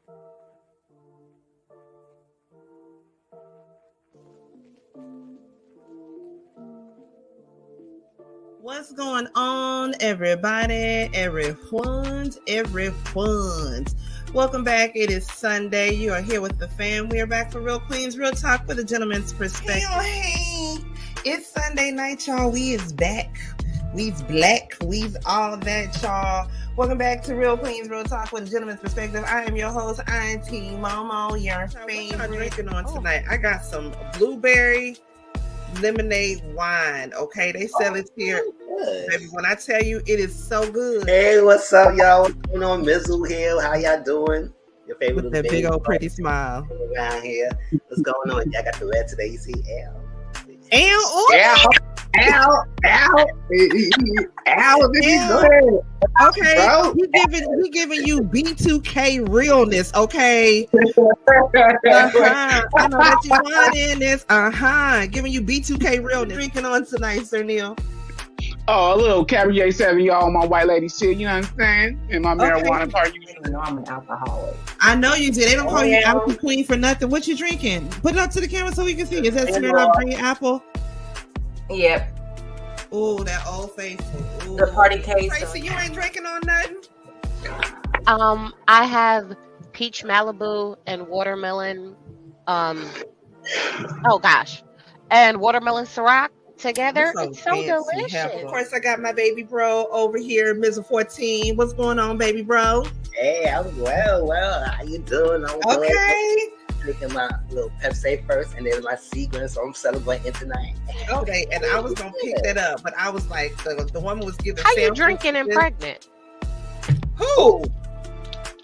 What's going on, everybody? Everyone's. Welcome back. It is Sunday. You are here with the fam. We are back for Real Queens Real Talk with a gentleman's perspective. Hey, it's Sunday night, y'all. We is back. We's black. We's all that, y'all. Welcome back to Real Queens Real Talk with a gentleman's perspective. I am your host, Auntie Momo, your favorite. What y'all drinking on tonight? I got some blueberry lemonade wine. Okay, they sell it here. Baby, when I tell you, it is so good. Hey, what's up, y'all? What's going on? Mizzle here. How y'all doing? Your favorite with that big old pretty smile around here. What's going on? Y'all got the red today. You see L. Okay, bro. He giving you B2K realness. Okay. I know that you want in this. Giving you B2K realness. Drinking on tonight, Sir Neale. Oh, a little Cabernet Sauvignon on my white lady shit, you know what I'm saying? And my marijuana part. You know I'm an alcoholic. I know you did. They don't call you Apple Queen for nothing. What you drinking? Put it up to the camera so we can see. Is that Smirnoff Green Apple? Yep. Oh, that Old Faithful. Ooh. The party case. Tracy, you ain't drinking on nothing? I have peach Malibu and watermelon. And watermelon Ciroc together. It's so delicious. Of course, I got my baby bro over here, Mizzle 14. What's going on, baby bro? Hey, I'm well. How you doing? I'm okay. Drinking my little Pepsi first, and then my Seagram, so I'm celebrating tonight. Okay, and I was gonna pick that up, but I was like, the woman was giving. How you drinking and pregnant? Who?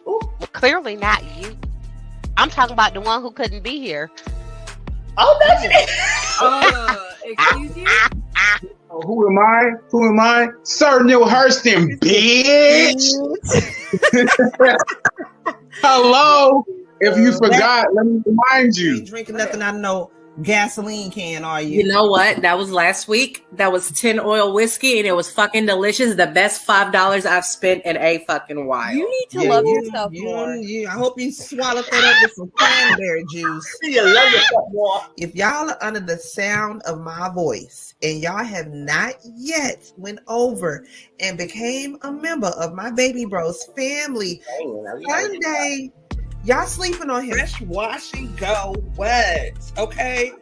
Well, clearly not you. I'm talking about the one who couldn't be here. Oh, that's it. Excuse you? Who am I? Sir Neale Hurston Bih. Hello. If you forgot, let me remind you. You ain't drinking nothing out of no gasoline can, are you? You know what? That was last week. That was 10 oil whiskey, and it was fucking delicious. The best $5 I've spent in a fucking while. You need to love yourself more. I hope you swallowed that up with some cranberry juice. You love yourself more. If y'all are under the sound of my voice and y'all have not yet went over and became a member of my baby bro's family, Sunday. Y'all sleeping on him. Fresh wash and go. What? Okay.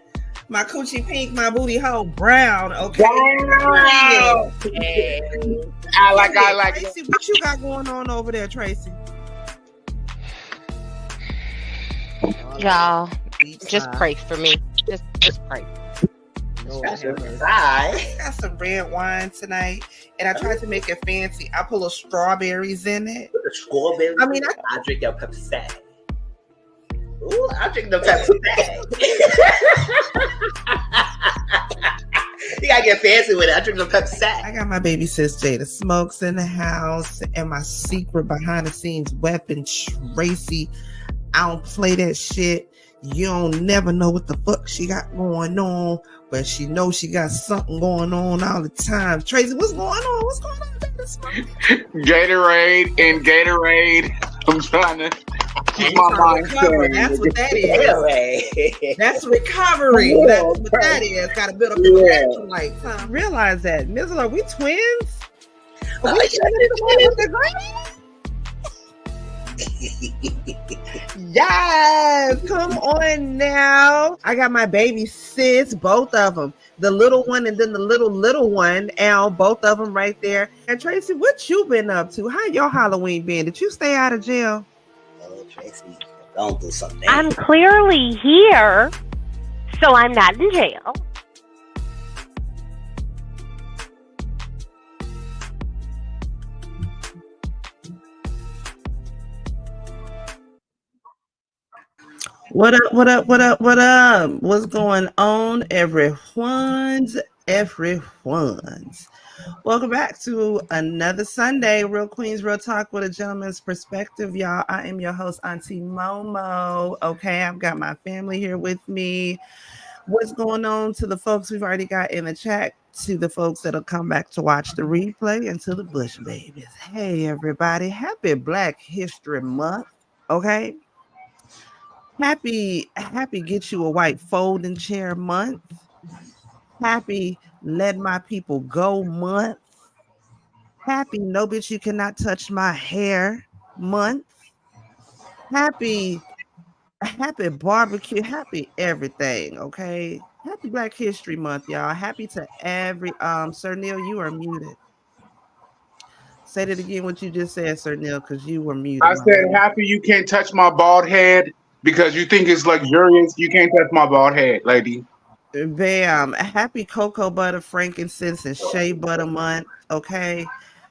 My coochie pink, my booty hole brown. Okay. Wow. I like Tracy, what you got going on over there, Tracy? Y'all, just pray for me. Just pray. I got some red wine tonight, and I tried to make it fancy. I put little strawberries in it. Put the strawberries. I mean, I drink your Pepsi. Ooh, I drink the Pepsi. You gotta get fancy with it. I drink the Pepsi. I got my baby sis Jada Smokes in the house, and my secret behind the scenes weapon, Tracy. I don't play that shit. You don't never know what the fuck she got going on, but she knows she got something going on all the time. Tracy, what's going on? What's going on? Gatorade. I'm trying to keep my mind clear. That's what that is. That's recovery. That's what that is. Got to build up the electrolytes. Huh? Realize that. Mizzle, are we twins? Are we Yes, come on now. I got my baby sis, both of them. The little one and then the little one, Al, both of them right there. And Tracy, what you been up to? How your Halloween been? Did you stay out of jail? Oh, Tracy, don't do something. I'm clearly here, so I'm not in jail. What up? What's going on, everyone's? Welcome back to another Sunday, Real Queens Real Talk with a gentleman's perspective, y'all. I am your host, Auntie Momo. Okay, I've got my family here with me. What's going on to the folks we've already got in the chat, to the folks that'll come back to watch the replay, and to the Bush babies. Hey, everybody. Happy Black History Month. Okay. Happy get you a white folding chair month. Happy let my people go month. Happy no bitch you cannot touch my hair month. Happy barbecue, happy everything, okay? Happy Black History Month, y'all. Happy to every Sir Neil, you are muted. Say that again what you just said, Sir Neil, because you were muted, I my said, love. happy you can't touch my bald head because you think it's luxurious. You can't touch my bald head, lady. Bam. Happy cocoa butter, frankincense, and shea butter month, okay?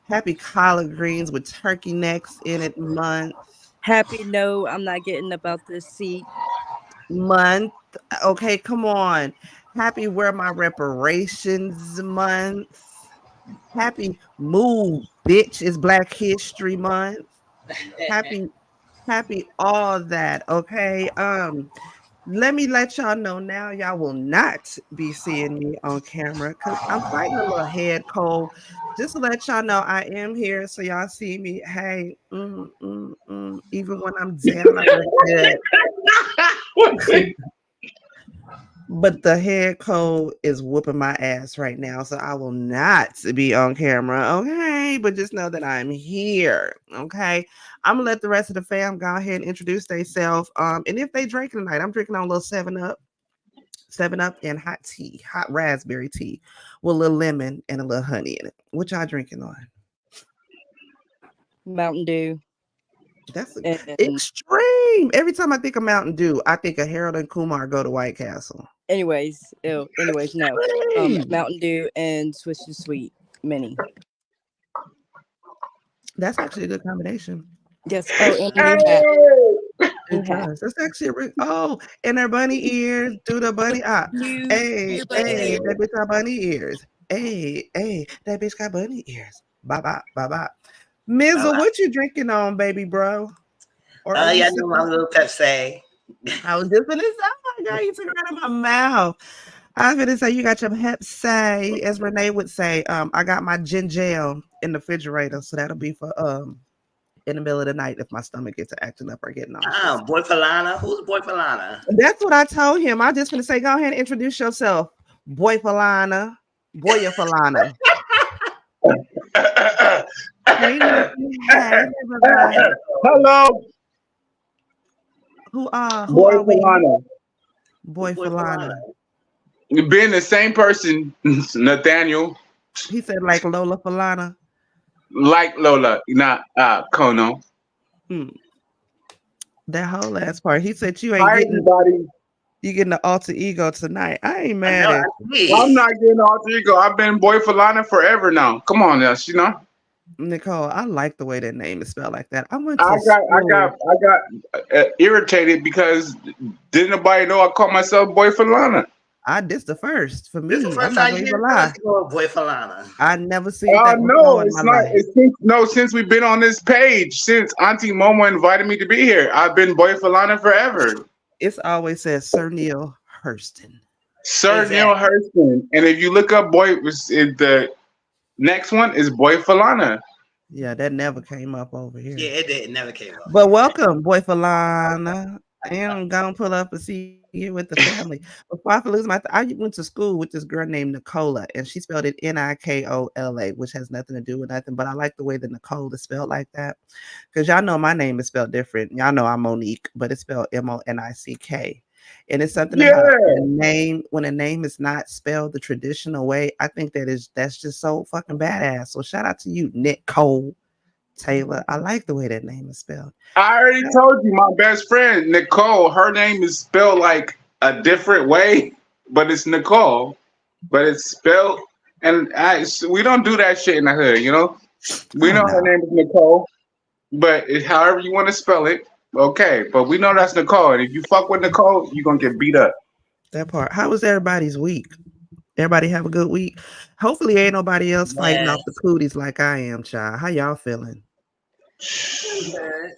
Happy collard greens with turkey necks in it month. Happy no, I'm not getting about this seat. Month. Okay, come on. Happy wear my reparations month. Happy move, bitch. It's Black History Month. Happy all that. Okay. Let me let y'all know now. Y'all will not be seeing me on camera because I'm fighting a little head cold. Just to let y'all know, I am here, so y'all see me. Hey, even when I'm down, I look good. But the head cold is whooping my ass right now, so I will not be on camera, okay? But just know that I'm here, okay? I'm gonna let the rest of the fam go ahead and introduce themselves. And if they drinking tonight, I'm drinking on a little 7-Up and hot tea, hot raspberry tea with a little lemon and a little honey in it. What y'all drinking on? Mountain Dew. That's And extreme. Every time I think of Mountain Dew, I think of Harold and Kumar go to White Castle. anyways, no. Mountain Dew and Swiss to Sweet mini. That's actually a good combination. Yes. Oh, and a new hat. It does. That's actually and their bunny ears. Do the bunny Hey, that bitch got bunny ears. Hey, that bitch got bunny ears. Bye bye, bye bye. Mizzle, what you drinking on, baby bro? Or yeah, know my little Pepsi. I was just gonna say, oh my god, you took it out of my mouth. I was gonna say you got your Pepsi, as Renee would say. I got my ginger in the refrigerator, so that'll be for in the middle of the night if my stomach gets acting up or getting on. Boy Falana. Who's Boy Falana? That's what I told him. I just gonna say, go ahead and introduce yourself. Boy Falana. Boya Falana. Hey, hello. Who Boy are we? Falana. Boy Falana. You've been the same person, Nathaniel. He said like Lola Falana. Like Lola, not Kono. That whole last part. He said you ain't getting everybody. You getting the alter ego tonight. I ain't mad at you. I'm not getting alter ego. I've been Boy Falana forever now. Come on now, you know. Nicole, I like the way that name is spelled like that. I got irritated because didn't nobody know I called myself Boy Falana. This the first for me. This the first time you didn't Boy Falana. I never seen that. No, it's not. Life. Since we've been on this page, since Auntie Momo invited me to be here, I've been Boy Falana forever. It's always says Sir Neale Hurston. Sir Neale Hurston, and if you look up the next one is Boy Falana. Yeah, that never came up over here. Yeah, it did. It never came up. But welcome, Boy Falana. And I'm gonna pull up and see you with the family. Before I lose I went to school with this girl named Nicola, and she spelled it Nikola, which has nothing to do with nothing. But I like the way that Nicole is spelled like that, because y'all know my name is spelled different. Y'all know I'm Monique, but it's spelled Monick. And it's something about a name when a name is not spelled the traditional way. I think that's just so fucking badass. So shout out to you, Nicole Taylor. I like the way that name is spelled. I already told you, my best friend Nicole, her name is spelled like a different way, but it's Nicole, but it's spelled, and we don't do that shit in the hood, you know. We know her name is Nicole, but however you want to spell it, okay. But we know that's Nicole, and if you fuck with Nicole, you're gonna get beat up. That part. How was everybody's week? Everybody have a good week. Hopefully, ain't nobody else fighting off the cooties like I am, child. How y'all feeling?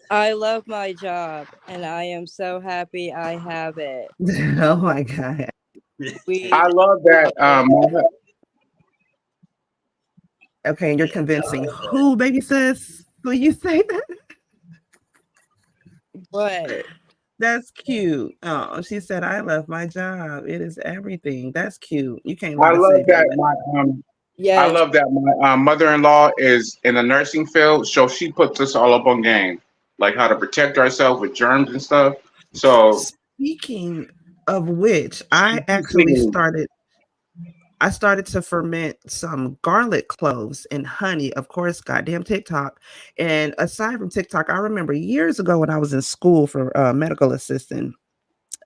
I love my job, and I am so happy I have it. Oh my god! I love that. Okay, and you're convincing who, baby sis? Will you say that? What? That's cute. Oh, she said, I love my job. It is everything. That's cute. You can't I let us love save your that money. I Yes. love that my mother-in-law is in the nursing field, so she puts us all up on game, like how to protect ourselves with germs and stuff. So Speaking of which, she keeps me. I started to ferment some garlic cloves and honey, of course, goddamn TikTok. And aside from TikTok, I remember years ago when I was in school for medical assistant,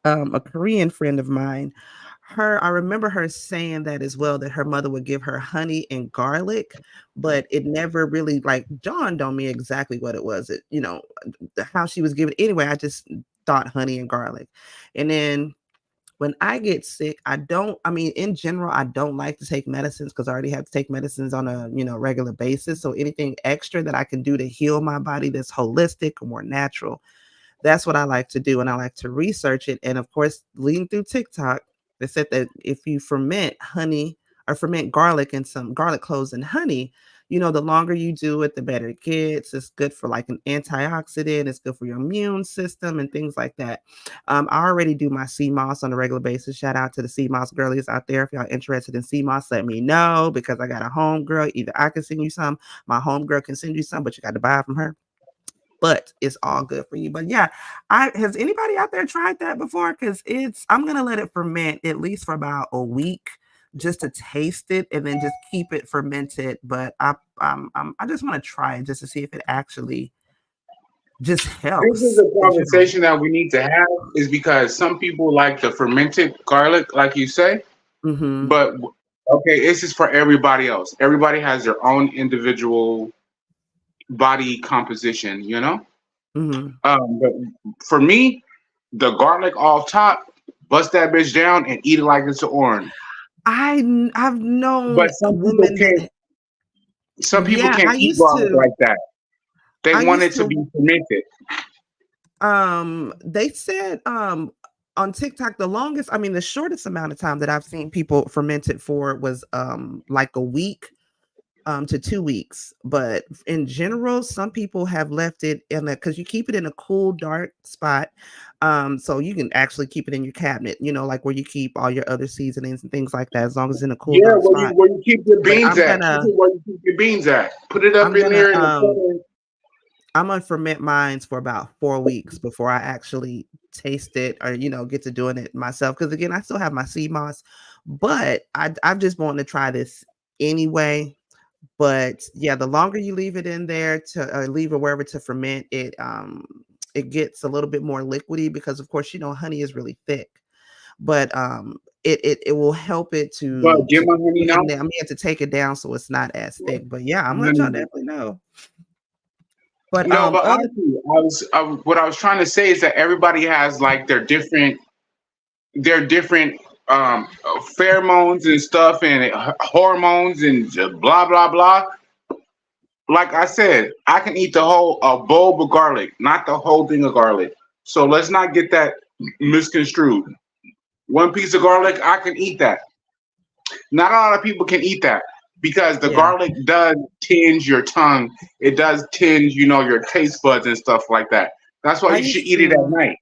a Korean friend of mine, I remember her saying that as well, that her mother would give her honey and garlic, but it never really like dawned on me exactly what it was. How she was giving. Anyway, I just thought honey and garlic. And then when I get sick, I mean, in general, I don't like to take medicines because I already have to take medicines on a, regular basis. So anything extra that I can do to heal my body that's holistic or more natural, that's what I like to do. And I like to research it. And of course, leading through TikTok, they said that if you ferment honey or ferment garlic and some garlic cloves and honey, the longer you do it, the better it gets. It's good for like an antioxidant. It's good for your immune system and things like that. I already do my Seamoss on a regular basis. Shout out to the Seamoss girlies out there. If y'all interested in Seamoss, let me know because I got a homegirl. Either I can send you some, my homegirl can send you some, but you got to buy it from her. But it's all good for you. But yeah, has anybody out there tried that before? Because I'm gonna let it ferment at least for about a week just to taste it and then just keep it fermented. But I just want to try it just to see if it actually just This is helps a in general. conversation that we need to have, is because some people like the fermented garlic, like you say, Mm-hmm. but okay, this is for everybody else. Everybody has their own individual body composition, Mm-hmm. But for me, the garlic off top, bust that bitch down and eat it like it's an orange. I've But known some people women can't. that Some people yeah, can't eat garlic like that. They I want used it to to be fermented. they said on TikTok the shortest amount of time that I've seen people ferment it for was like a week to 2 weeks. But in general, some people have left it in because you keep it in a cool, dark spot. So you can actually keep it in your cabinet, like where you keep all your other seasonings and things like that, as long as it's in a cool, Yeah, dark spot. where you keep your But beans at. Keep it where you keep your beans at. Put it up I'm in gonna there in the corner. I'm gonna ferment mines for about 4 weeks before I actually taste it or get to doing it myself. Because again, I still have my sea moss, but I've just wanted to try this anyway. But yeah, the longer you leave it in there to leave it wherever to ferment, it gets a little bit more liquidy because of course honey is really thick. But it will help it But get to my honey now. even I mean to take it down so it's not as thick. But yeah, I'm gonna let y'all No, definitely know. But but other honestly, what I was trying to say is that everybody has like their different pheromones and stuff and hormones and blah blah blah. Like I said, I can eat a bulb of garlic, not the whole thing of garlic. So let's not get that misconstrued. One piece of garlic, I can eat that. Not a lot of people can eat that because the yeah. garlic does tinge your tongue. It does tinge, your taste buds and stuff like that. That's why I you should used eat it at to night.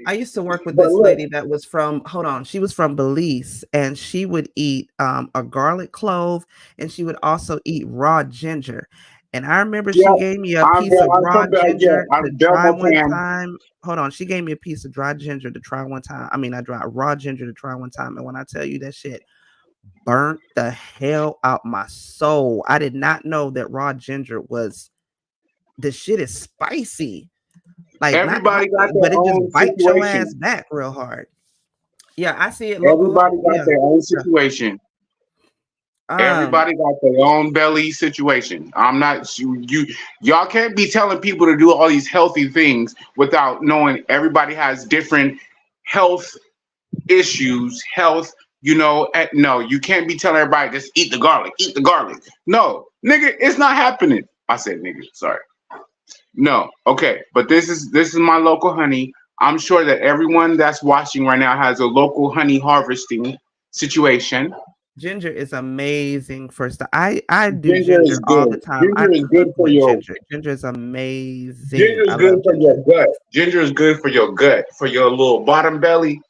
I used to work with But this look, lady that was from hold on, she was from Belize and she would eat a garlic clove and she would also eat raw ginger. And I remember she yeah, gave me a piece of I'm raw from yeah, ginger to I'm try Belmont one Tam. time. Hold on, she gave me a piece of dry ginger to try one time. I mean, I dry raw ginger to try one time. And when I tell you that shit burnt the hell out my soul. I did not know that raw ginger was the shit is spicy. Like not Everybody got their but it just own bites your ass situation. back real hard. Yeah, I see it local. Everybody got Yeah. their own Yeah. situation. Um, Everybody got their own belly situation. I'm not y'all can't be telling people to do all these healthy things without knowing everybody has different health issues, no, you can't be telling everybody just eat the garlic, eat the garlic. No, nigga, it's not happening. I said nigga, sorry. No, okay, but this is my local honey. I'm sure that everyone that's watching right now has a local honey harvesting situation. Ginger is amazing for stuff. I do Ginger ginger is all the good. time. I Ginger is cook good for with your. ginger. Ginger is amazing. Ginger is I good love for your ginger. gut. Ginger is good for your gut. For your little bottom belly,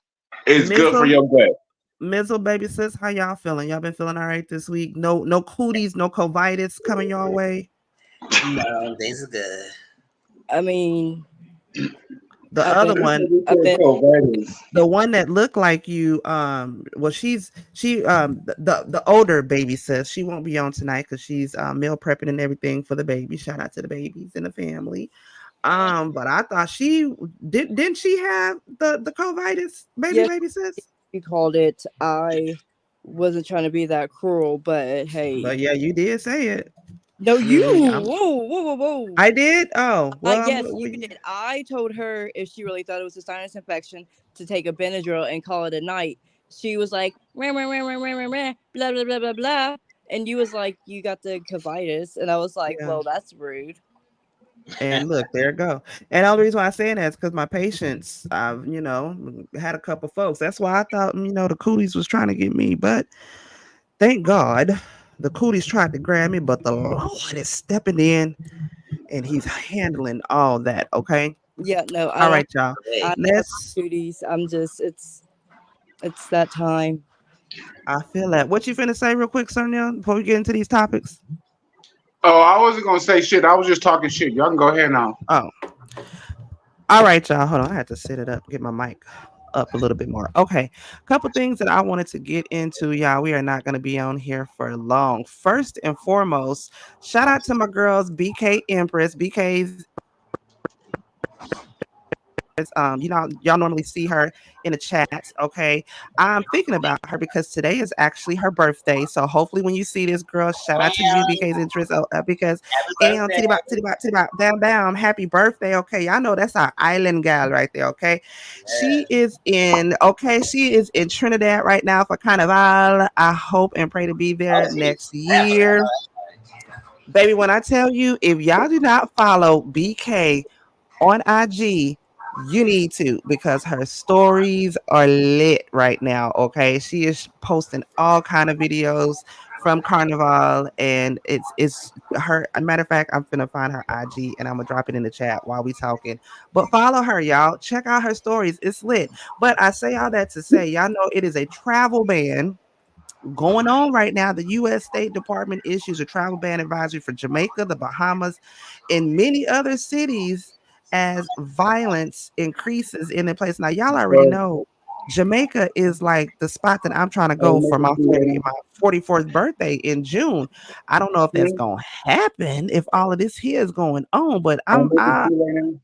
it's good for Mizzle, your gut. Mizzle, baby sis, how y'all feeling? Y'all been feeling all right this week? No cooties, no covitis coming your way. No, things are good. I mean, The I've other been, This one, nigga I've said been, COVID. the one that looked like you, well, she the older baby sis, she won't be on tonight because she's meal prepping and everything for the baby. Shout out to the babies and the family. But I thought she didn't she have the covitis, yes, baby sis? you called it. I wasn't trying to be that cruel, but hey, But yeah, you did say it. no, I you. mean, Whoa. I did. Oh well, Yes, you did. I told her if she really thought it was a sinus infection to take a Benadryl and call it a night. She was like, "Meh, meh, meh, meh, meh, meh, meh, blah blah blah blah blah," and you was like, "You got the covitis," and I was like, yeah. "Well, that's rude." And look, there it go. And all the reason why I say that is because my patients, I've had a couple folks. That's why I thought the cooties was trying to get me, but thank God the cooties tried to grab me, but the Lord is stepping in and He's handling all that. Okay. Yeah, no, I All don't. right, y'all. Hey, I don't have Let's. duties. I'm just. It's that time. I feel that. What you finna say real quick, Sonia, before we get into these topics? Oh, I wasn't gonna say shit. I was just talking shit. Y'all can go ahead now. Oh, all right, y'all. Hold on. I had to set it up, get my mic up a little bit more. Okay. A couple things that I wanted to get into, y'all. We are not going to be on here for long. First and foremost, shout out to my girls, BK Empress. BK's y'all normally see her in the chat. Okay, I'm thinking about her because today is actually her birthday. So hopefully, when you see this girl, shout out to you, BK's interest, because happy and birthday. titty bop, bam bam, happy birthday. Okay, y'all know that's our island gal right there. Okay, Yeah. she is in Trinidad right now for Carnival. I hope and pray to be Oh, there she's next that one. year. Baby, when I tell you, if y'all do not follow BK on IG, you need to because her stories are lit right now. Okay, she is posting all kind of videos from Carnival, and it's her. A matter of fact, I'm finna find her IG and I'm gonna drop it in the chat while we talking. But follow her, y'all. Check out her stories. It's lit. But I say all that to say, y'all know it is a travel ban going on right now. The U.S. State Department issues a travel ban advisory for Jamaica, the Bahamas, and many other cities as violence increases in the place. Now, y'all already So, know Jamaica is like the spot that I'm trying to are you go for making my tea right 40, now? my 44th birthday in June. I don't know if that's Hmm? gonna happen if all of this here is going on, but Are you making tea right now?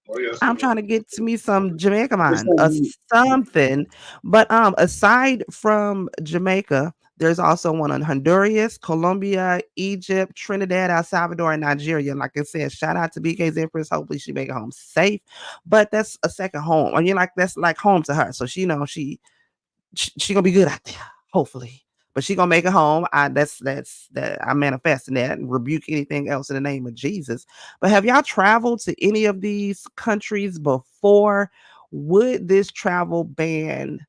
Oh yes, I'm we are. trying to get to me some Jamaica It's man on or mute. something. But aside from Jamaica, there's also one on Honduras, Colombia, Egypt, Trinidad, El Salvador, and Nigeria. And like I said, shout out to BK's Empress. Hopefully she make it home safe. But that's a second home. Or that's like home to her. So she gonna be good out there, hopefully. But she gonna make it home. That's that I'm manifesting that and rebuke anything else in the name of Jesus. But have y'all traveled to any of these countries before? Would this travel ban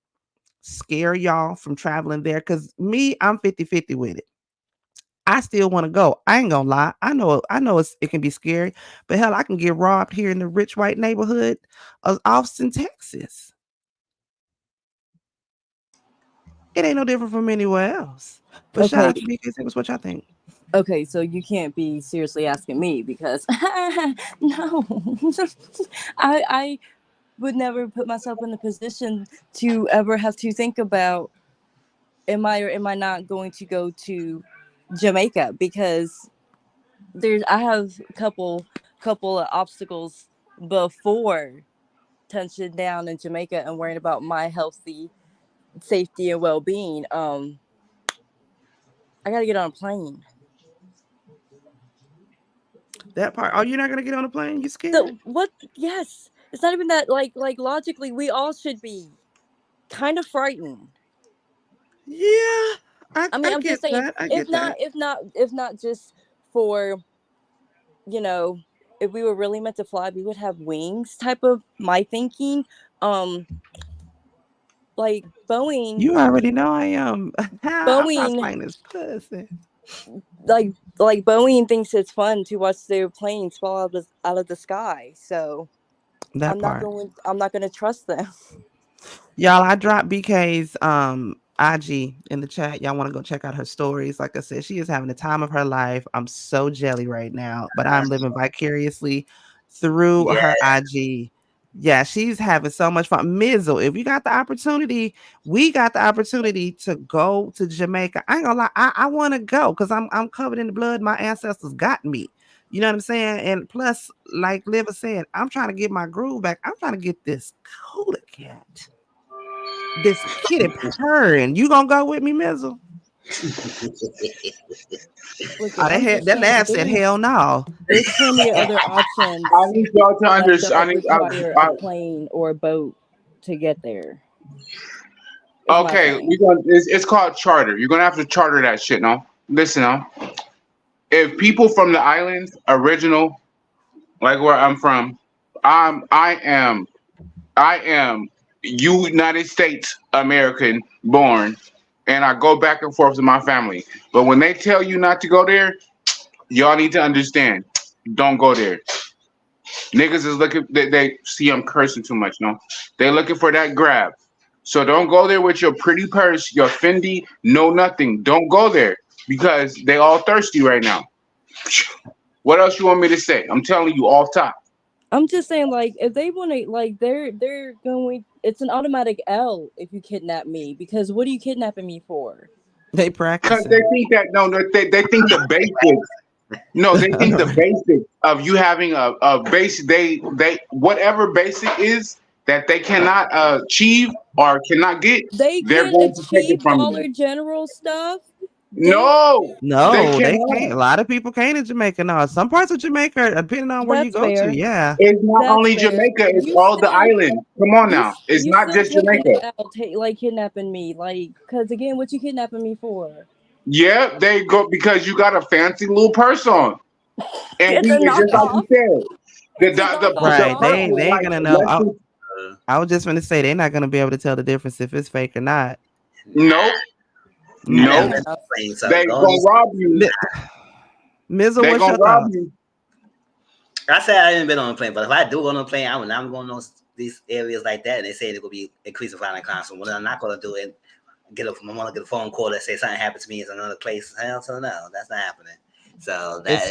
scare y'all from traveling there? Because me, I'm 50-50 with it. I still want to go. I ain't gonna lie. I know it can be scary, but hell, I can get robbed here in the rich white neighborhood of Austin, Texas. It ain't no different from anywhere else. But shout Okay, out to BK Simmons. What y'all think? okay, so you can't be seriously asking me because no, I would never put myself in the position to ever have to think about am I or am I not going to go to Jamaica because I have a couple of obstacles before touching down in Jamaica and worrying about my healthy safety and well being. I gotta get on a plane. That part. Oh, you're not gonna get on a plane? You So scared? what? Yes, it's not even that. Like logically, we all should be kind of frightened. Yeah, I mean, I I'm just get saying, that. I get that. if not just for you know, if we were really meant to fly, we would have wings. Type of my thinking. Um, like Boeing. You already know I am. I'm Boeing, playing this pussy. like Boeing thinks it's fun to watch their planes fall out of the sky. So That I'm not part. going to trust them. Y'all, I dropped BK's IG in the chat. Y'all want to go check out her stories. Like I said, she is having the time of her life. I'm so jelly right now, but I'm living vicariously through her IG. Yeah, she's having so much fun. Mizzle, if you got the opportunity, we got the opportunity to go to Jamaica. I ain't gonna lie, I want to go because I'm covered in the blood. My ancestors got me. You know what I'm saying? And plus, like Liver said, I'm trying to get my groove back. I'm trying to get this cooler cat. This kitty purring. You gonna go with me, Mizzle? Look, Oh, that laugh said hell no. There's plenty of other options I need y'all to that understand. don't require a plane or a boat to get there. Okay, it's called charter. You're gonna have to charter that shit. No, listen now. If people from the islands, original, like where I'm from, I am United States American born, and I go back and forth to my family. But when they tell you not to go there, y'all need to understand. Don't go there. Niggas is looking. They see I'm cursing too much. No, they looking for that grab. So don't go there with your pretty purse, your Fendi, no nothing. Don't go there because they all thirsty right now. What else you want me to say? I'm telling you off top. I'm just saying, like, if they want to, like, they're going. It's an automatic L if you kidnap me, because what are you kidnapping me for? They practice. Because they think that they think the basics. No, they think the basics of you having a basic. They whatever basic is that they cannot achieve or cannot get. They're can't going to take it achieve from Dollar you. General stuff. No, they can't. A lot of people can't in Jamaica. No, some parts of Jamaica, depending on where you go to, yeah. It's not only Jamaica; it's all the islands. Come on now, it's not just Jamaica. Like kidnapping me, like, because again, what you kidnapping me for? Yeah, they go because you got a fancy little purse on, and It's a it's just like you said. Right, they ain't gonna know. I was just gonna say they're not gonna be able to tell the difference if it's fake or not. Nope. Nope. They gonna rob you. Mizzle, they what's gonna your rob thoughts? you. I said I haven't been on a plane, but if I do go on a plane, I'm going to these areas like that, and they say they're gonna be increasing violent crime. So what I'm not gonna do is get a phone call that says something happened to me in another place. Hell, so no, that's not happening. So that's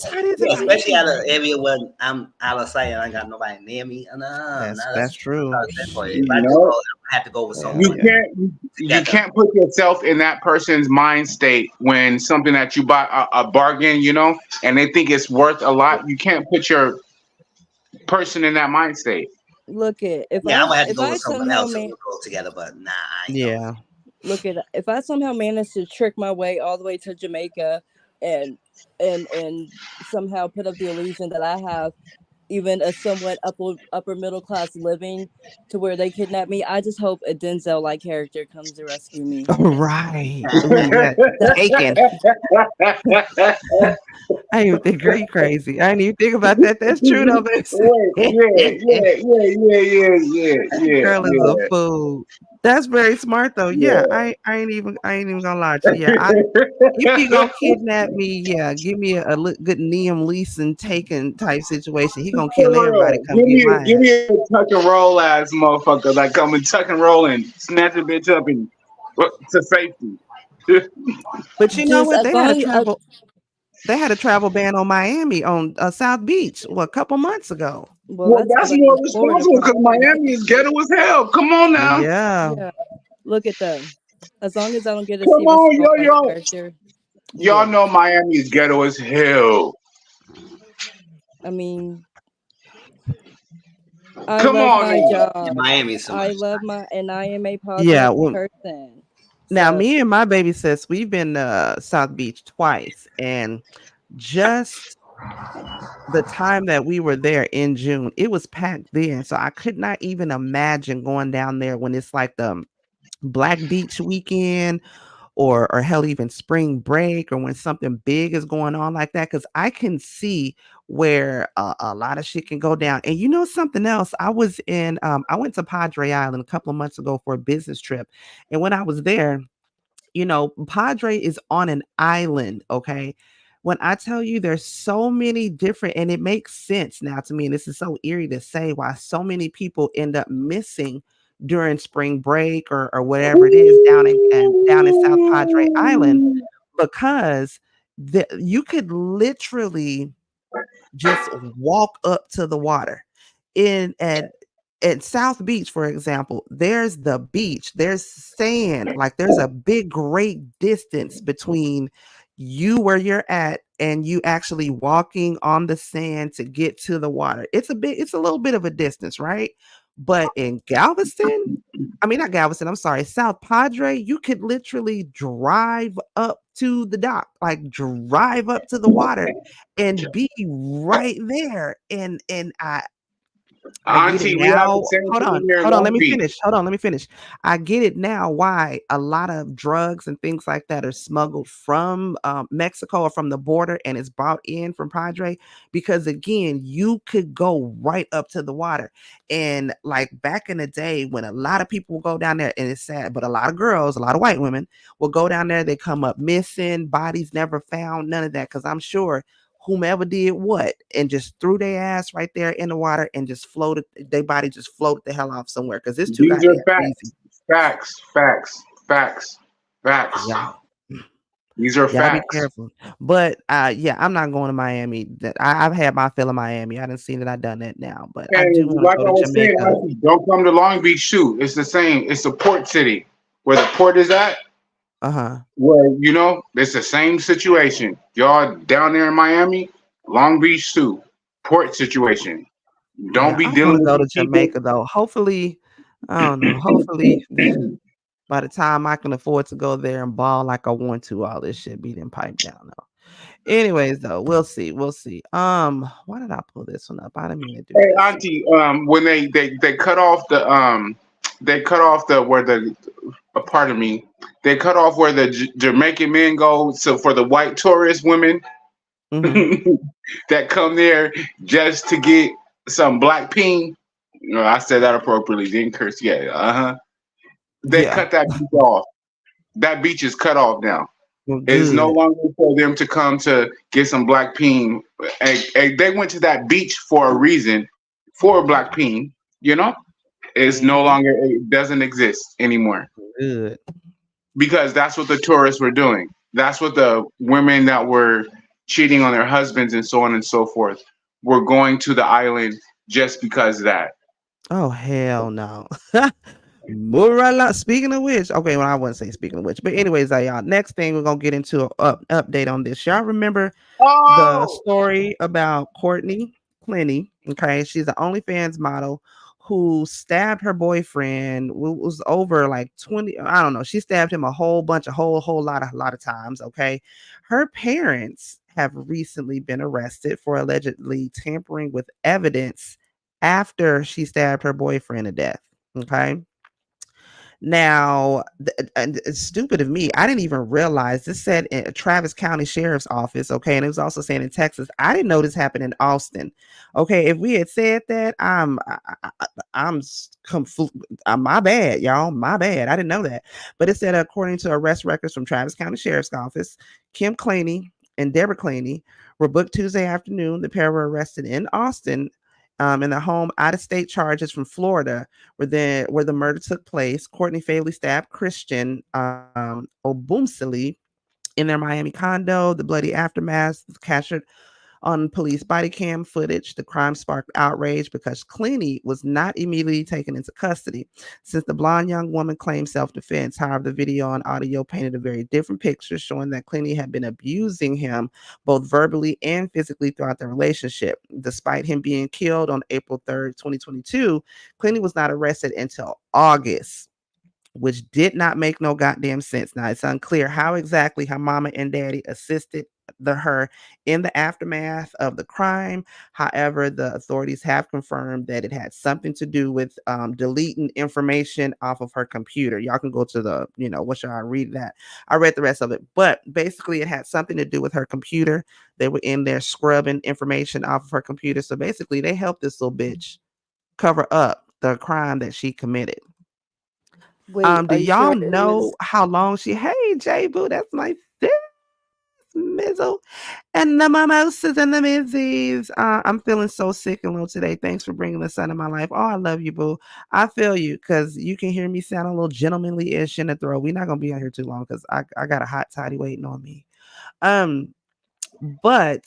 how it is. Especially out of an area where I'm out of sight and I got nobody near me. That's true. If I do go, I have to go with someone. You can't put yourself in that person's mind state when something that you buy a bargain, and they think it's worth a lot. You can't put your person in that mind state. Look at I would have to go with someone else and we'll go together, but nah, I ain't Look at if I somehow manage to trick my way all the way to Jamaica and somehow put up the illusion that I have even a somewhat upper middle class living to where they kidnap me, I just hope a Denzel like character comes to rescue me. Right. Taken. I didn't even think you crazy. I didn't even think about that. That's true though, Yeah. Girl is a fool. That's very smart though. Yeah, I ain't even gonna lie to you. Yeah, if you gonna kidnap me, yeah, give me a good Liam Neeson Taken type situation. He gonna kill everybody. Give me a tuck and roll ass motherfucker, like come and tuck and roll and snatch a bitch up and to safety. But you know what? They had a travel ban on Miami on South Beach a couple months ago. Well, that's more responsible because Miami is ghetto as hell. Come on now. Yeah. Look at them. As long as I don't get a Come on, character. Y'all know Miami is ghetto as hell. I mean, I love my job. Miami so much. I love and I am a positive person. Now, me and my baby sis, we've been to South Beach twice, and just the time that we were there in June, it was packed then. So I could not even imagine going down there when it's like the Black Beach weekend or hell, even spring break, or when something big is going on like that, because I can see where a lot of shit can go down. And you know something else? I went to Padre Island a couple of months ago for a business trip, and when I was there, Padre is on an island, okay? When I tell you there's so many different, and it makes sense now to me, and this is so eerie to say, why so many people end up missing during spring break or whatever it is down in South Padre Island, because you could literally just walk up to the water in at South Beach, for example. There's the beach, there's sand, like there's a big great distance between you where you're at and you actually walking on the sand to get to the water. It's a little bit of a distance, right? But in Galveston, I mean, not Galveston, I'm sorry, South Padre, you could literally drive up to the dock, like drive up to the water and be right there. And I get it Auntie, we have the now. same Hold thing on, here in hold on. Long Let me Beach. finish. Hold on, let me finish. I get it now why a lot of drugs and things like that are smuggled from Mexico or from the border and it's brought in from Padre, because again, you could go right up to the water. And like back in the day when a lot of people will go down there, and it's sad, but a lot of girls, a lot of white women will go down there, they come up missing, bodies never found, none of that. Because I'm sure whomever did what and just threw their ass right there in the water and just floated, their body just floated the hell off somewhere, because it's too These are goddamn easy. facts. Yeah, These are y'all be facts. careful. But yeah, I'm not going to Miami. I've had my fill of Miami. I didn't see that. I've done that now, but I do And want to like go I to was saying, Jamaica. Auntie, don't come to Long Beach too. It's the same. It's the port city where the port is at. Uh-huh. Where it's the same situation. Y'all down there in Miami, Long Beach too. Port situation. Don't Yeah, be I want dealing to with go to these people. Jamaica though. Hopefully, I don't know. Hopefully by the time I can afford to go there and ball like I want to, all this shit be then piped down though. Anyways, though, we'll see. We'll see. Why did I pull this one up? I didn't mean to do Hey, this. Auntie, when they cut off the they cut off the where the pardon me, they cut off where the Jamaican men go. So for the white tourist women Mm-hmm. that come there just to get some black peen. No, I said that appropriately. Didn't curse yet. They Yeah. cut that beach off. That beach is cut off now. Well, It's no good. longer for them to come to get some black peen. And they went to that beach for a reason, for black peen. You know, it's no Mhm. longer. It doesn't exist anymore Good. because that's what the tourists were doing. That's what the women that were cheating on their husbands and so on and so forth were going to the island just because of that. Oh hell no. Murala. Speaking of which, okay, well I wouldn't say speaking of which, but anyways, y'all. Next thing we're gonna get into an update on this. Y'all remember the Oh, story about Courtney Clenny? Okay, she's an OnlyFans model who stabbed her boyfriend. Was over like 20. I don't know. She stabbed him a whole bunch, a whole lot of times. Okay, her parents have recently been arrested for allegedly tampering with evidence after she stabbed her boyfriend to death. Okay. Now, and it's stupid of me. I didn't even realize this said in Travis County Sheriff's Office. Okay. And it was also saying in Texas. I didn't know this happened in Austin. Okay. If we had said that, I'm my bad, y'all. My bad. I didn't know that. But it said, according to arrest records from Travis County Sheriff's Office, Kim Claney and Deborah Claney were booked Tuesday afternoon. The pair were arrested in Austin. In the home, out-of-state charges from Florida, where the murder took place. Courtney fatally stabbed Christian Obumseli in their Miami condo. The bloody aftermath was captured on police body cam footage. The crime sparked outrage because Clooney was not immediately taken into custody, since the blonde young woman claimed self-defense. However, the video and audio painted a very different picture, showing that Clooney had been abusing him both verbally and physically throughout the relationship. Despite him being killed on April 3rd, 2022, Clooney was not arrested until August, which did not make no goddamn sense. Now, it's unclear how exactly her mama and daddy assisted her in the aftermath of the crime. However, the authorities have confirmed that it had something to do with deleting information off of her computer. Y'all can go to the, what should I read that? I read the rest of it, but basically it had something to do with her computer. They were in there scrubbing information off of her computer. So basically they helped this little bitch cover up the crime that she committed. Wait, Do are you y'all sure it know was? how long hey, J Boo, that's my sis, Mizzle. And the mimosas and the mizzies. I'm feeling so sick and low today. Thanks for bringing the sun in my life. Oh, I love you, boo. I feel you because you can hear me sound a little gentlemanly-ish in the throat. We're not going to be out here too long because I got a hot toddy waiting on me. But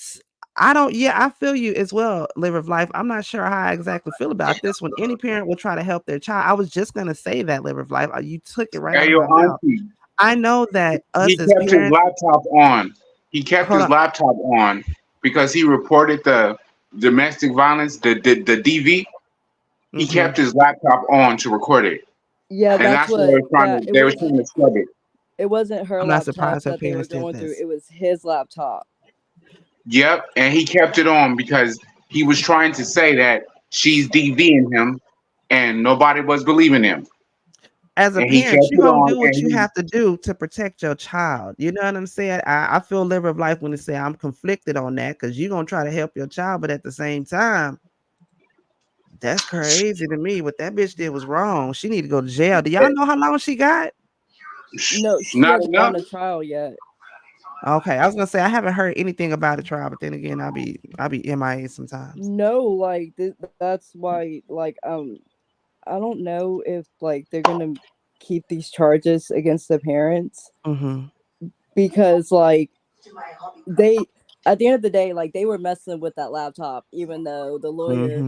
I feel you as well, Liver of Life. I'm not sure how I exactly feel about this one. Any parent will try to help their child. I was just going to say that, Liver of Life. You took it right out Hey, of yo, my mouth. auntie, I know that he us as kept his parents, laptop on. He kept hold his on. laptop on because he reported the domestic violence, the DV. He kept his laptop on to record it, Yeah, and that's that's what they what. were trying Yeah, to. They were trying to scrub it. it wasn't her I'm not laptop surprised her that they were parents did going through. this. It was his laptop. Yep, and he kept it on because he was trying to say that she's DVing him, and nobody was believing him. As a And he parent, kept you're it gonna on, do what you have to do to protect your child. You know what I'm saying? I feel Liver of Life when they say I'm conflicted on that because you're gonna try to help your child, but at the same time, that's crazy to me. What that bitch did was wrong. She need to go to jail. Do y'all know how long she got? No, she not hasn't enough. gone to trial yet. Okay, I was gonna say I haven't heard anything about a trial, but then again, I'll be MIA sometimes. No, like that's why. Like, I don't know if like they're gonna keep these charges against the parents because like they, at the end of the day, like they were messing with that laptop, even though the lawyer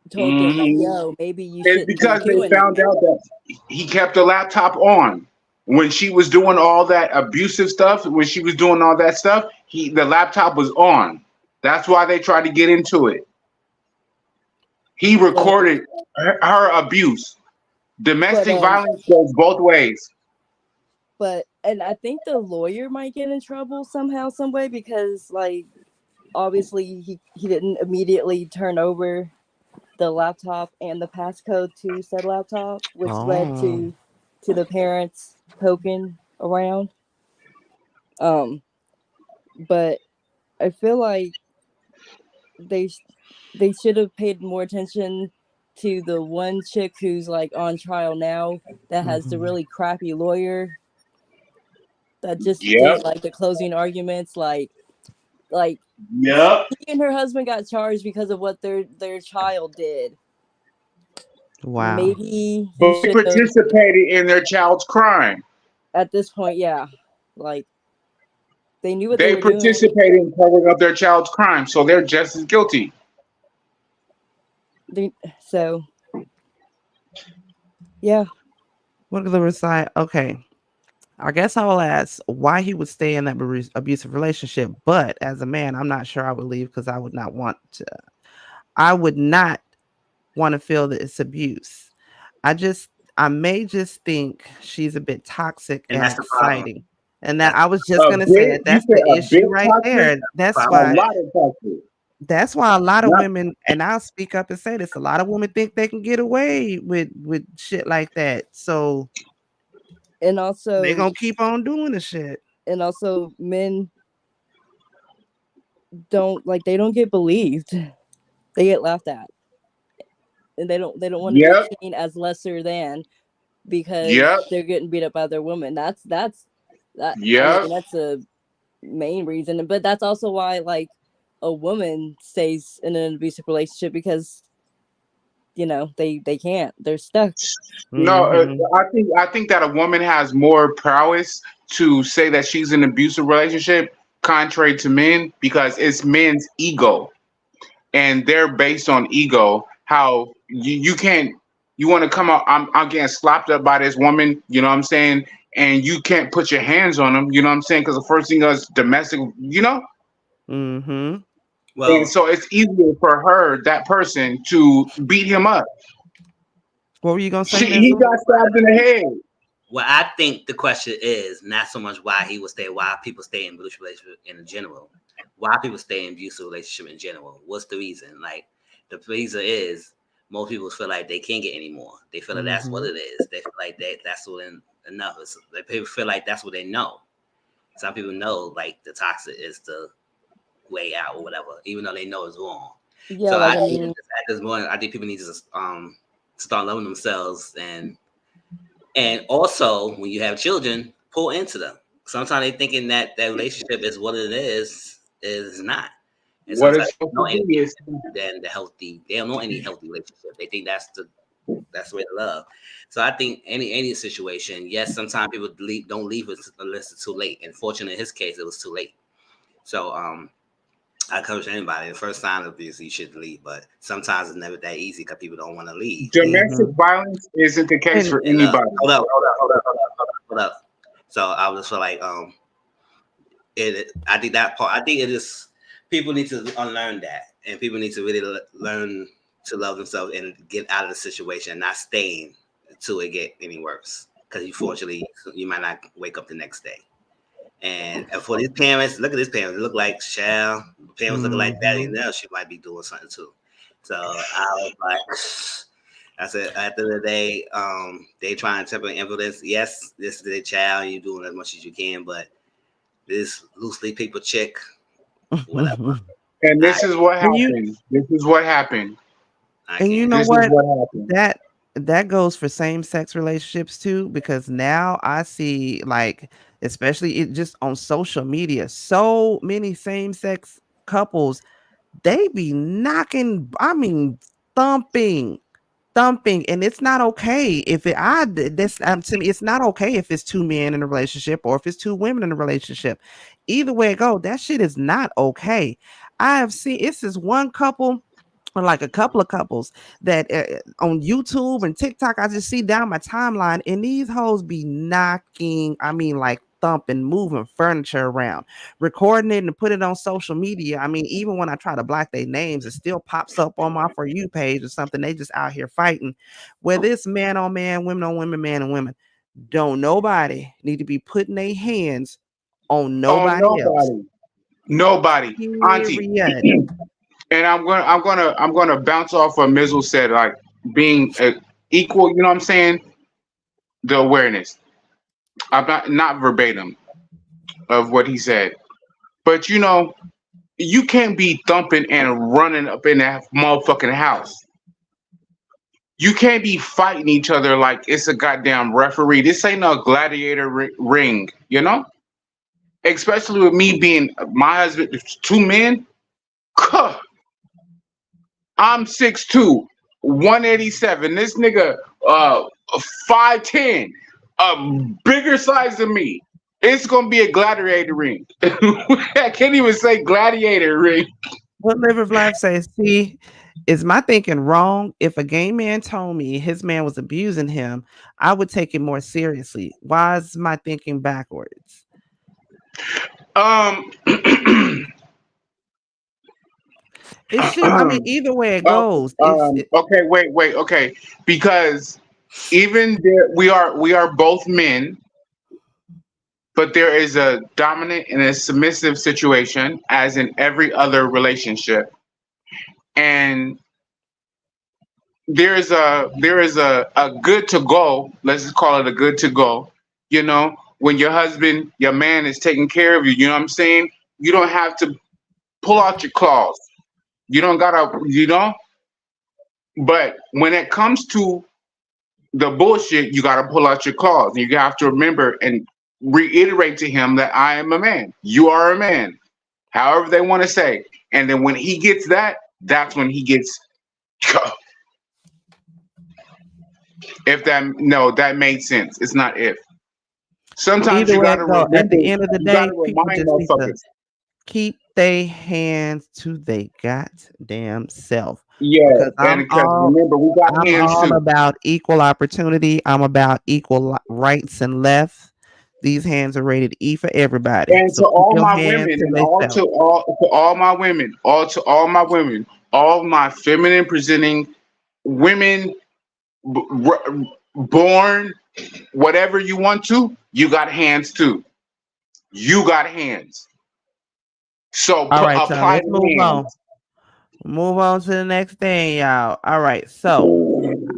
told them like, Mhm. "Yo, maybe you It's shouldn't be because they doing found that." out that he kept the laptop on when she was doing all that abusive stuff. When she was doing all that stuff, the laptop was on. That's why they tried to get into it. He So, recorded her abuse. but Domestic violence goes both ways. and I think the lawyer might get in trouble somehow, some way, because like obviously he didn't immediately turn over the laptop and the passcode to said laptop, which led to the parents poking around. But I feel like they should have paid more attention to the one chick who's like on trial now that has the really crappy lawyer that just Yep. did like the closing arguments, like Yep. she and her husband got charged because of what their child did. Wow. Maybe you But they should have, participated in their child's crime. at this point, yeah, like they knew what they They were doing. participated in covering up their child's crime, so they're just as guilty. So yeah. What the recite? Okay. I guess I will ask why he would stay in that abusive relationship. But as a man, I'm not sure I would leave because I would not want to. I would not want to feel that it's abuse. I may just think she's a bit toxic and that's the problem. exciting. And that I was just gonna say that You that's said the a bit issue right toxic? there. That's A why lot of toxic. that's why a lot of Yep. women, and I'll speak up and say this, a lot of women think they can get away with shit like that. So And also they're gonna keep on doing the shit. And also men they don't get believed. They get laughed at. And they don't want to Yep. be seen as lesser than because Yep. they're getting beat up by their women. That's I Yep. mean, that's a main reason. But that's also why like a woman stays in an abusive relationship, because they can't. They're stuck. No, I think that a woman has more prowess to say that she's in an abusive relationship, contrary to men, because it's men's ego, and they're based on ego. How you can't, you want to come out? I'm getting slapped up by this woman. You know what I'm saying? And you can't put your hands on them. You know what I'm saying? Because the first thing is domestic. Well, And so it's easier for her, that person, to beat him up. What were you gonna say, He Mizzle? got stabbed in the head. Well, I think the question is not so much why people stay in abusive relationship in general. Why people stay in abusive relationship in general. What's the reason? Like, the reason is most people feel like they can't get any more. They feel like that's what it is. They feel like that's what enough is. People feel like that's what they know. Some people know like the toxic is the way out or whatever, even though they know it's wrong. Yeah, So like I think at this point, I think people need to start loving themselves and also, when you have children, pour into them. Sometimes they thinking that relationship is what it is not. And What sometimes it's they supposed don't know to be anything is than the healthy. They don't know any healthy relationship. They think that's the way to love. So I think any situation, yes, sometimes people don't leave unless it's too late. And fortunately, in his case, it was too late. So I encourage anybody, the first sign of abuse, you should leave. But sometimes it's never that easy because people don't want to leave. domestic violence isn't the case for anybody. Hold up. So I was just feel like I think that part. I think it is people need to unlearn that, and people need to really learn to love themselves and get out of the situation, and not staying until it get any worse. Because unfortunately, you might not wake up the next day. And for these parents, look at these parents. They look like Shell. Parents looking like Daddy now. She might be doing something too. So I was like, I said, at the end of the day, they trying to temper influence. Yes, this is their child. You're doing as much as you can, but this loosely people chick, whatever. And this is what happened. This is what happened. And you know This what? is what happened. That goes for same-sex relationships too, because now I see, like, especially it just on social media, so many same-sex couples, they be knocking, I mean, thumping, and it's not okay if to me, it's not okay if it's two men in a relationship or if it's two women in a relationship. Either way it go, that shit is not okay. I have seen it's this one couple, or like a couple of couples that on YouTube and TikTok, I just see down my timeline, and these hoes be knocking, I mean, like thumping, moving furniture around, recording it and put it on social media. I mean, even when I try to block their names, it still pops up on my For You page or something. They just out here fighting. Whether it's man on man, women on women, man on women, don't nobody need to be putting their hands on nobody else. Nobody. Auntie. And I'm gonna bounce off what Mizzle said, like being equal. You know what I'm saying? The awareness. I'm not verbatim of what he said, but you know, you can't be thumping and running up in that motherfucking house. You can't be fighting each other like it's a goddamn referee. This ain't no gladiator ring, you know? Especially with me being my husband, two men. I'm 6'2", 187. This nigga 5'10", a bigger size than me. It's gonna be a gladiator ring. I can't even say gladiator ring. What Live of Life says, see, is my thinking wrong? If a gay man told me his man was abusing him, I would take it more seriously. Why is my thinking backwards? It should. I mean, either way it goes. Okay, wait. Okay, because even there, we are both men, but there is a dominant and a submissive situation, as in every other relationship, and there is a good to go. Let's just call it a good to go. You know, when your husband, your man is taking care of you. You know what I'm saying? You don't have to pull out your claws. You don't gotta, you know. But when it comes to the bullshit, you gotta pull out your claws, and you have to remember and reiterate to him that I am a man. You are a man. However they want to say. And then when he gets that, that's when he gets. That made sense. It's not if. Sometimes you gotta remember, at the end of the day, people remind just need to motherfuckers. keep their hands to their goddamn self. Yeah, because remember we got I'm hands all too. about equal opportunity. I'm about equal rights and left. These hands are rated E for everybody. And So to keep all your my hands women, to and themselves. all my women, all my feminine presenting women born whatever you want to, you got hands too. You got hands. So All right, y'all. apply Let's move the on. hands. Move on to the next thing, y'all. All right, so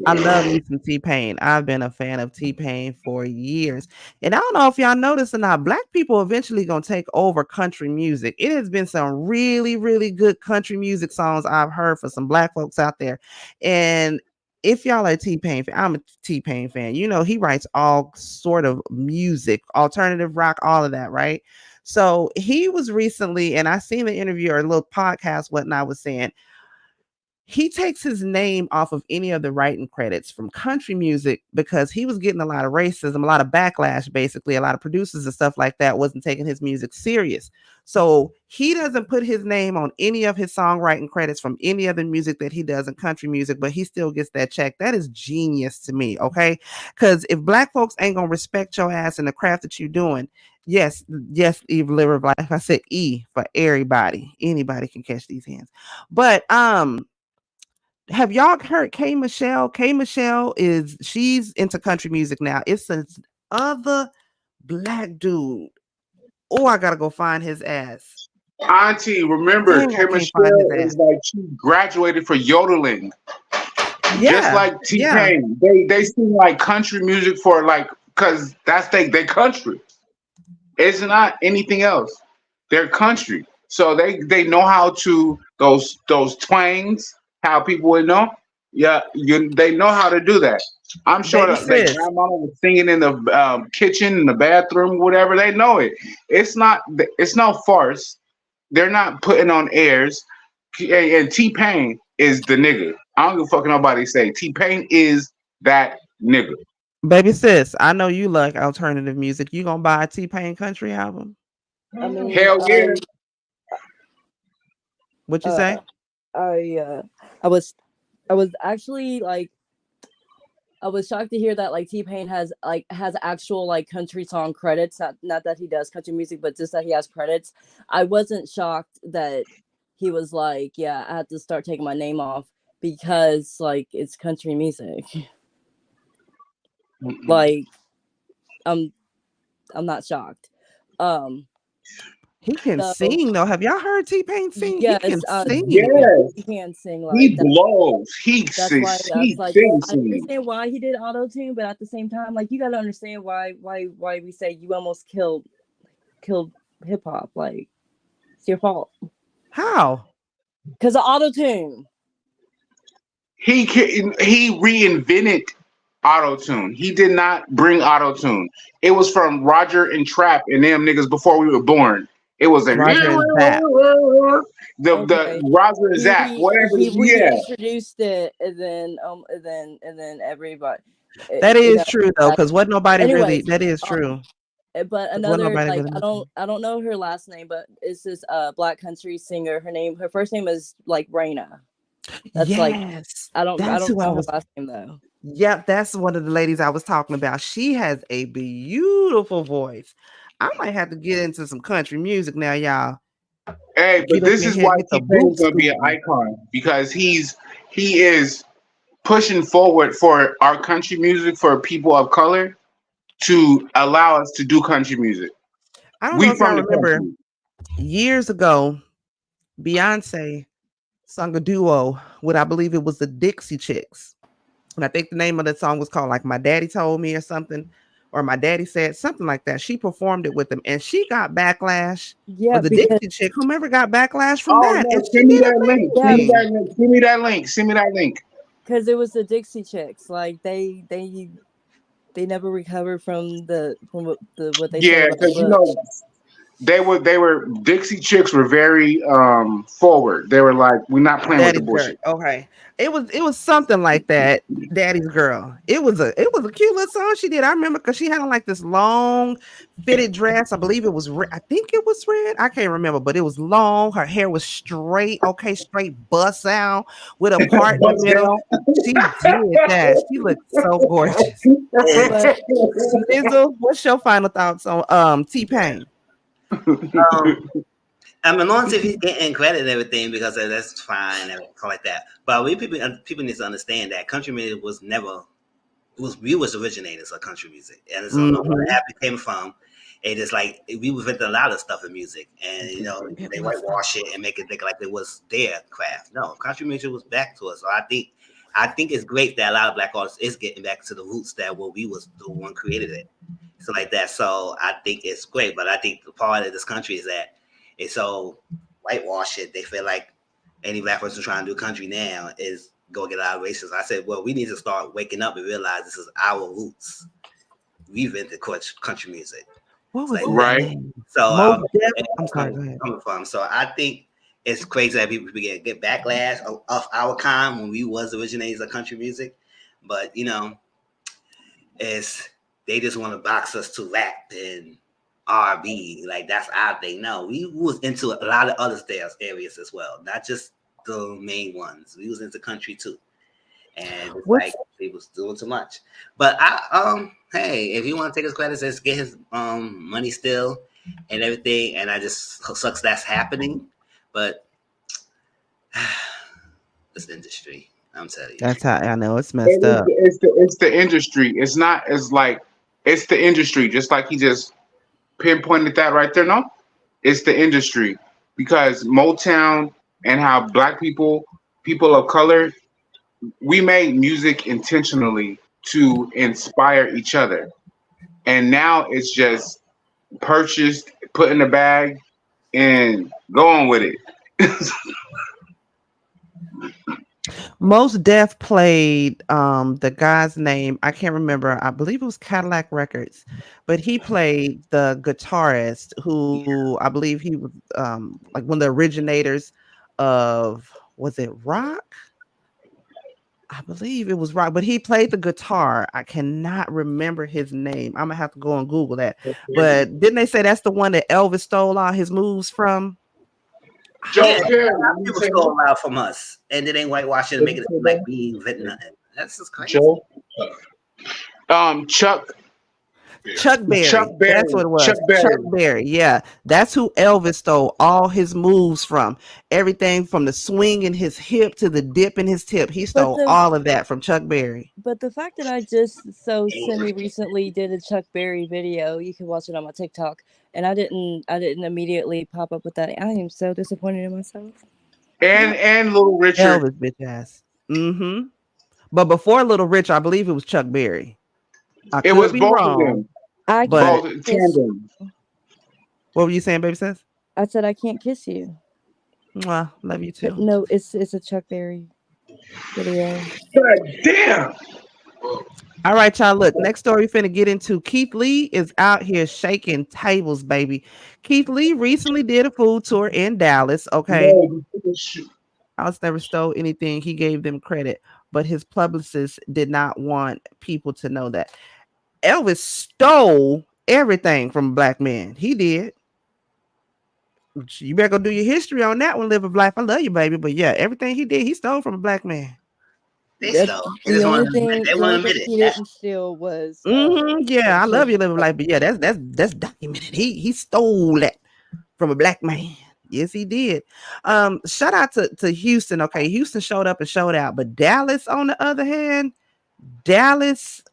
I love me some T-Pain. I've been a fan of T-Pain for years. And I don't know if y'all noticed or not, black people eventually gonna take over country music. It has been some really, really good country music songs I've heard for some black folks out there. And if y'all are a T-Pain fan, I'm a T-Pain fan. You know, he writes all sort of music, alternative rock, all of that, right? So he was recently, and I seen the interview or a little podcast, whatnot, was saying he takes his name off of any of the writing credits from country music because he was getting a lot of racism, a lot of backlash, basically. A lot of producers and stuff like that wasn't taking his music serious. So he doesn't put his name on any of his songwriting credits from any other music that he does in country music, but he still gets that check. That is genius to me, okay? Because if black folks ain't gonna respect your ass and the craft that you're doing, yes, Eve Liver, like I said, E for everybody. Anybody can catch these hands. But have y'all heard K Michelle? K Michelle she's into country music now. It's this other black dude. Oh, I gotta go find his ass. Auntie, remember, Dang, I Kim can't find his Michelle ass. is like she graduated for yodeling. Just Yeah, like yeah. T-Pain. They sing like country music for like, cause that's they country. It's not anything else. They're country. So they know how to those twangs, how people would know. Yeah, they know how to do that. I'm sure Baby that like sis. grandma was singing in the kitchen, in the bathroom, whatever. They know it. It's no farce. They're not putting on airs. And T-Pain is the nigga. I don't give a fuck what nobody say. T-Pain is that nigga. Baby sis, I know you like alternative music. You gonna buy a T-Pain country album? I mean, Hell yeah. What you say? I was actually like, I was shocked to hear that like T-Pain has actual like country song credits. Not that he does country music, but just that he has credits. I wasn't shocked that he was like, yeah, I had to start taking my name off because like it's country music. Like, I'm not shocked. He can So sing though. Have y'all heard T-Pain sing? He can yes, sing. Yes. he can sing He like that. blows. He That's why sings. I He was like, sings. I understand why he did auto tune, but at the same time, like you gotta understand why we say you almost killed hip hop. Like it's your fault How? because of auto tune. He reinvented auto tune. He did not bring auto tune. It was from Roger and Trap and them niggas before we were born. It was a Roger and Zap. the Roger and Zach, whatever. He Yeah, reintroduced it, and then everybody. That You is know. true though, because what nobody really. Anyways, That is true. but 'Cause what another nobody like really I listens. don't know her last name, but it's this black country singer. Her first name is like Raina. That's like Yes, I that's don't who I know her was. last name though. Yep, that's one of the ladies I was talking about. She has a beautiful voice. I might have to get into some country music now, y'all. hey, Get but up this in is here, why get the T-Pain boot is gonna be an scooting. icon because he is pushing forward for our country music for people of color to allow us to do country music. I don't know We if y'all from the remember country. years ago, Beyonce sung a duo with I believe it was the Dixie Chicks. And I think the name of the song was called like My Daddy Told Me or something, or My Daddy Said, something like that. She performed it with them and she got backlash, or Yeah, the because Dixie Chick, whomever got backlash from Oh that. no, And she send me did that link. yeah, Send me amazing. that link. Send me that link. Send me that link. because it was the Dixie Chicks. Like they never recovered from what they said Yeah, about because Bush. they were Dixie Chicks were very forward. They were like, we're not playing with the Daddy's girl. bullshit. Okay. It was something like that. Daddy's girl. It was a cute little song she did. I remember because she had on like this long fitted dress. I believe it was red. I think it was red. I can't remember, but it was long. Her hair was straight. Okay, straight bust out with a part in the Bust middle. down. She did that. She looked so gorgeous. But Mizzle, what's your final thoughts on T-Pain? I mean, long as if he's getting credit and everything, because that's fine and everything like that. But people need to understand that country music was never we was originators of country music, and it's don't know where the happy came from. And it's like we invented a lot of stuff in music, and they whitewash it and make it look like it was their craft. No, country music was back to us. So I think it's great that a lot of black artists is getting back to the roots that what we was the one created it, so like that. So I think it's great, but I think the part of this country is that it's so whitewash it. They feel like any black person trying to do country now is go get out of racism. I said, well, we need to start waking up and realize this is our roots. We invented country music. What was right? So I'm sorry. Go ahead. Coming from. So I think it's crazy that people get backlash of our kind when we was originators of country music, but it's they just want to box us to rap and R&B, like that's our thing. No, we was into a lot of other areas as well, not just the main ones. We was into country too. And it's like he was doing too much. But hey, if you want to take his credits, let's get his money still and everything. And I just sucks that's happening. But this industry, I'm telling you. That's how I know it's messed up. It's the industry. It's not as like it's the industry, just like he just pinpointed that right there. No, it's the industry. Because Motown and how black people of color, we made music intentionally to inspire each other. And now it's just purchased, put in a bag, and go on with it. Most Def played the guy's name. I can't remember. I believe it was Cadillac Records, but he played the guitarist who I believe he was like one of the originators of, was it rock? I believe it was rock, but he played the guitar. I cannot remember his name. I'm gonna have to go and Google that. But didn't they say that's the one that Elvis stole all his moves from? Yeah, people stole a lot from us, and then they whitewash it and make it like we invented nothing. That's just crazy. Chuck Berry. That's what it was. Chuck Berry. Yeah, that's who Elvis stole all his moves from. Everything from the swing in his hip to the dip in his tip. He stole all of that from Chuck Berry. But the fact that I just semi-recently did a Chuck Berry video, you can watch it on my TikTok, and I didn't immediately pop up with that. I am so disappointed in myself. And Little Richard. Elvis, bitch ass. But before Little Rich, I believe it was Chuck Berry. It was both of them. What were you saying, baby sis? I said I can't kiss you. Mwah, love you too. No, it's a Chuck Berry video. God damn. All right, y'all. Look, next story we finna get into. Keith Lee is out here shaking tables, baby. Keith Lee recently did a food tour in Dallas. Okay. House never stole anything. He gave them credit, but his publicist did not want people to know that. Elvis stole everything from a black man. He did. You better go do your history on that one, Live a Life. I love you, baby. But yeah, everything he did, he stole from a black man. They stole. The only thing he didn't steal was. Yeah, I love you, Live a Life. But yeah, that's documented. He stole that from a black man. Yes, he did. Shout out to Houston. Okay, Houston showed up and showed out. But Dallas, on the other hand, Dallas.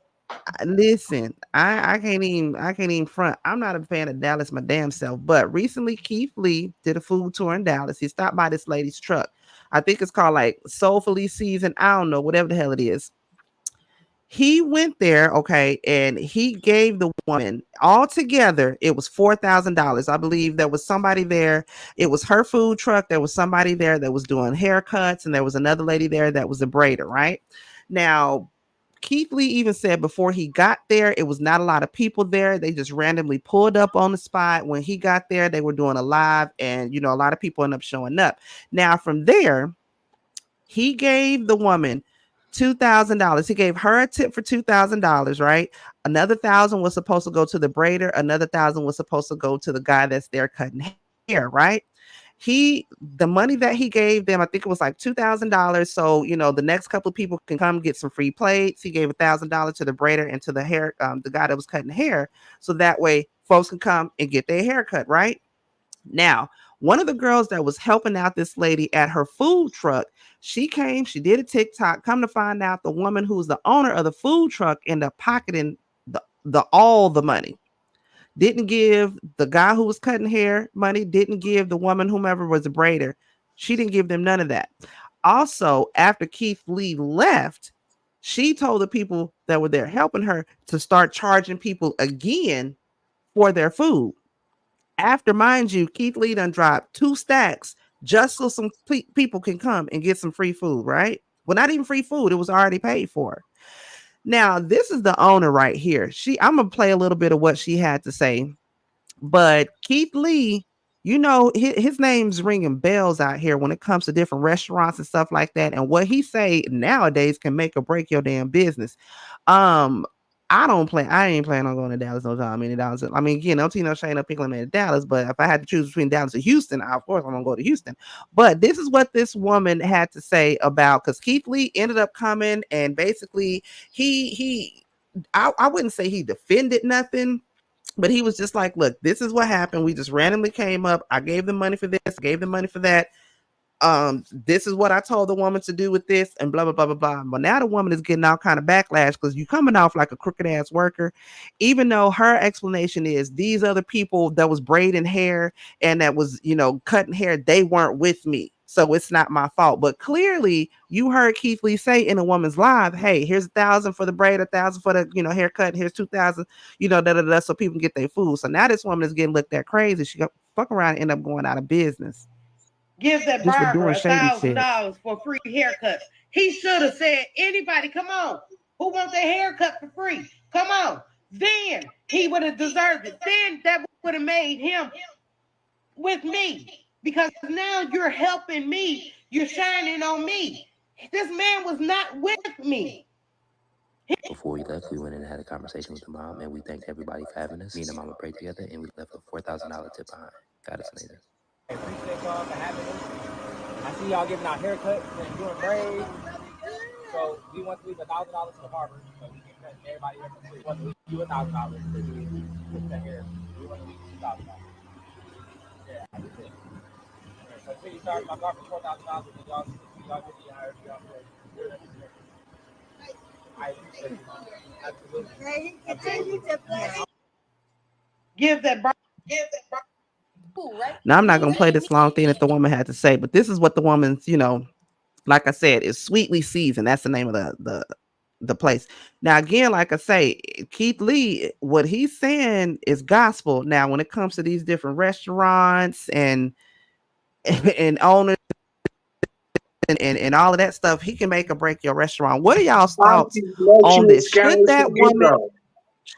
Listen, I can't even front. I'm not a fan of Dallas my damn self. But recently, Keith Lee did a food tour in Dallas. He stopped by this lady's truck. I think it's called like Soulfully Seasoned. I don't know, whatever the hell it is. He went there, okay, and he gave the woman all together. It was $4,000. I believe there was somebody there. It was her food truck. There was somebody there that was doing haircuts, and there was another lady there that was a braider. Right now, Keith Lee even said before he got there, it was not a lot of people there. They just randomly pulled up on the spot. When he got there, they were doing a live, and a lot of people ended up showing up. Now, from there, he gave the woman $2,000. He gave her a tip for $2,000, right? Another $1,000 was supposed to go to the braider. Another $1,000 was supposed to go to the guy that's there cutting hair, right? The money that he gave them, I think it was like $2,000. So, the next couple of people can come get some free plates. He gave $1,000 to the braider and to the hair, the guy that was cutting hair. So that way folks can come and get their hair cut, right? Now, One of the girls that was helping out this lady at her food truck, she came, she did a TikTok. Come to find out, the woman who's the owner of the food truck ended up pocketing all the money. Didn't give the guy who was cutting hair money, didn't give the woman, whomever was a braider. She didn't give them none of that. Also, after Keith Lee left, she told the people that were there helping her to start charging people again for their food. After, mind you, Keith Lee done dropped 2 stacks just so some people can come and get some free food, right? Well, not even free food. It was already paid for. Now, this is the owner right here. I'm going to play a little bit of what she had to say. But Keith Lee, you know, his name's ringing bells out here when it comes to different restaurants and stuff like that. And what he say nowadays can make or break your damn business. I ain't planning on going to Dallas no time. I mean, again, don't see no shade up picking at Dallas, but if I had to choose between Dallas and Houston, of course I'm gonna go to Houston. But this is what this woman had to say about, because Keith Lee ended up coming and basically I wouldn't say he defended nothing, but he was just like, look, this is what happened. We just randomly came up. I gave them money for this, I gave them money for that. This is what I told the woman to do with this, and blah blah blah blah blah. But now the woman is getting all kind of backlash because you coming off like a crooked ass worker, even though her explanation is these other people that was braiding hair and that was, you know, cutting hair, they weren't with me, so it's not my fault. But clearly you heard Keith Lee say in a woman's live, hey, here's 1,000 for the braid, 1,000 for the, you know, haircut, here's 2,000, you know, so people can get their food. So now this woman is getting looked at crazy. She got fuck around and end up going out of business. Give that barber $1,000 for free haircuts. He should have said, anybody, come on, who wants their haircut for free? Come on. Then he would have deserved it. Then that would have made him with me, because now you're helping me. You're shining on me. This man was not with me. Before we left, we went and had a conversation with the mom, and we thanked everybody for having us. Me and the mama prayed together, and we left a $4,000 tip behind. God is amazing. I appreciate y'all for having us. I see y'all giving out haircuts and doing braids. So we want to leave $1,000 to the barber, so we can cut everybody hair for free. We want to leave you $1,000 to put the hair. We want to leave you $2,000. Yeah, I just did. So until you start my barber $4,000, and y'all get the higher. I appreciate you. Absolutely. Continue to play. Give that barber. Now, I'm not going to play this long thing that the woman had to say, but this is what the woman's, you know, like I said, is Sweetly Seasoned. That's the name of the place. Now, again, like I say, Keith Lee, what he's saying is gospel. Now, when it comes to these different restaurants and owners and all of that stuff, he can make or break your restaurant. What are y'all's thoughts on this?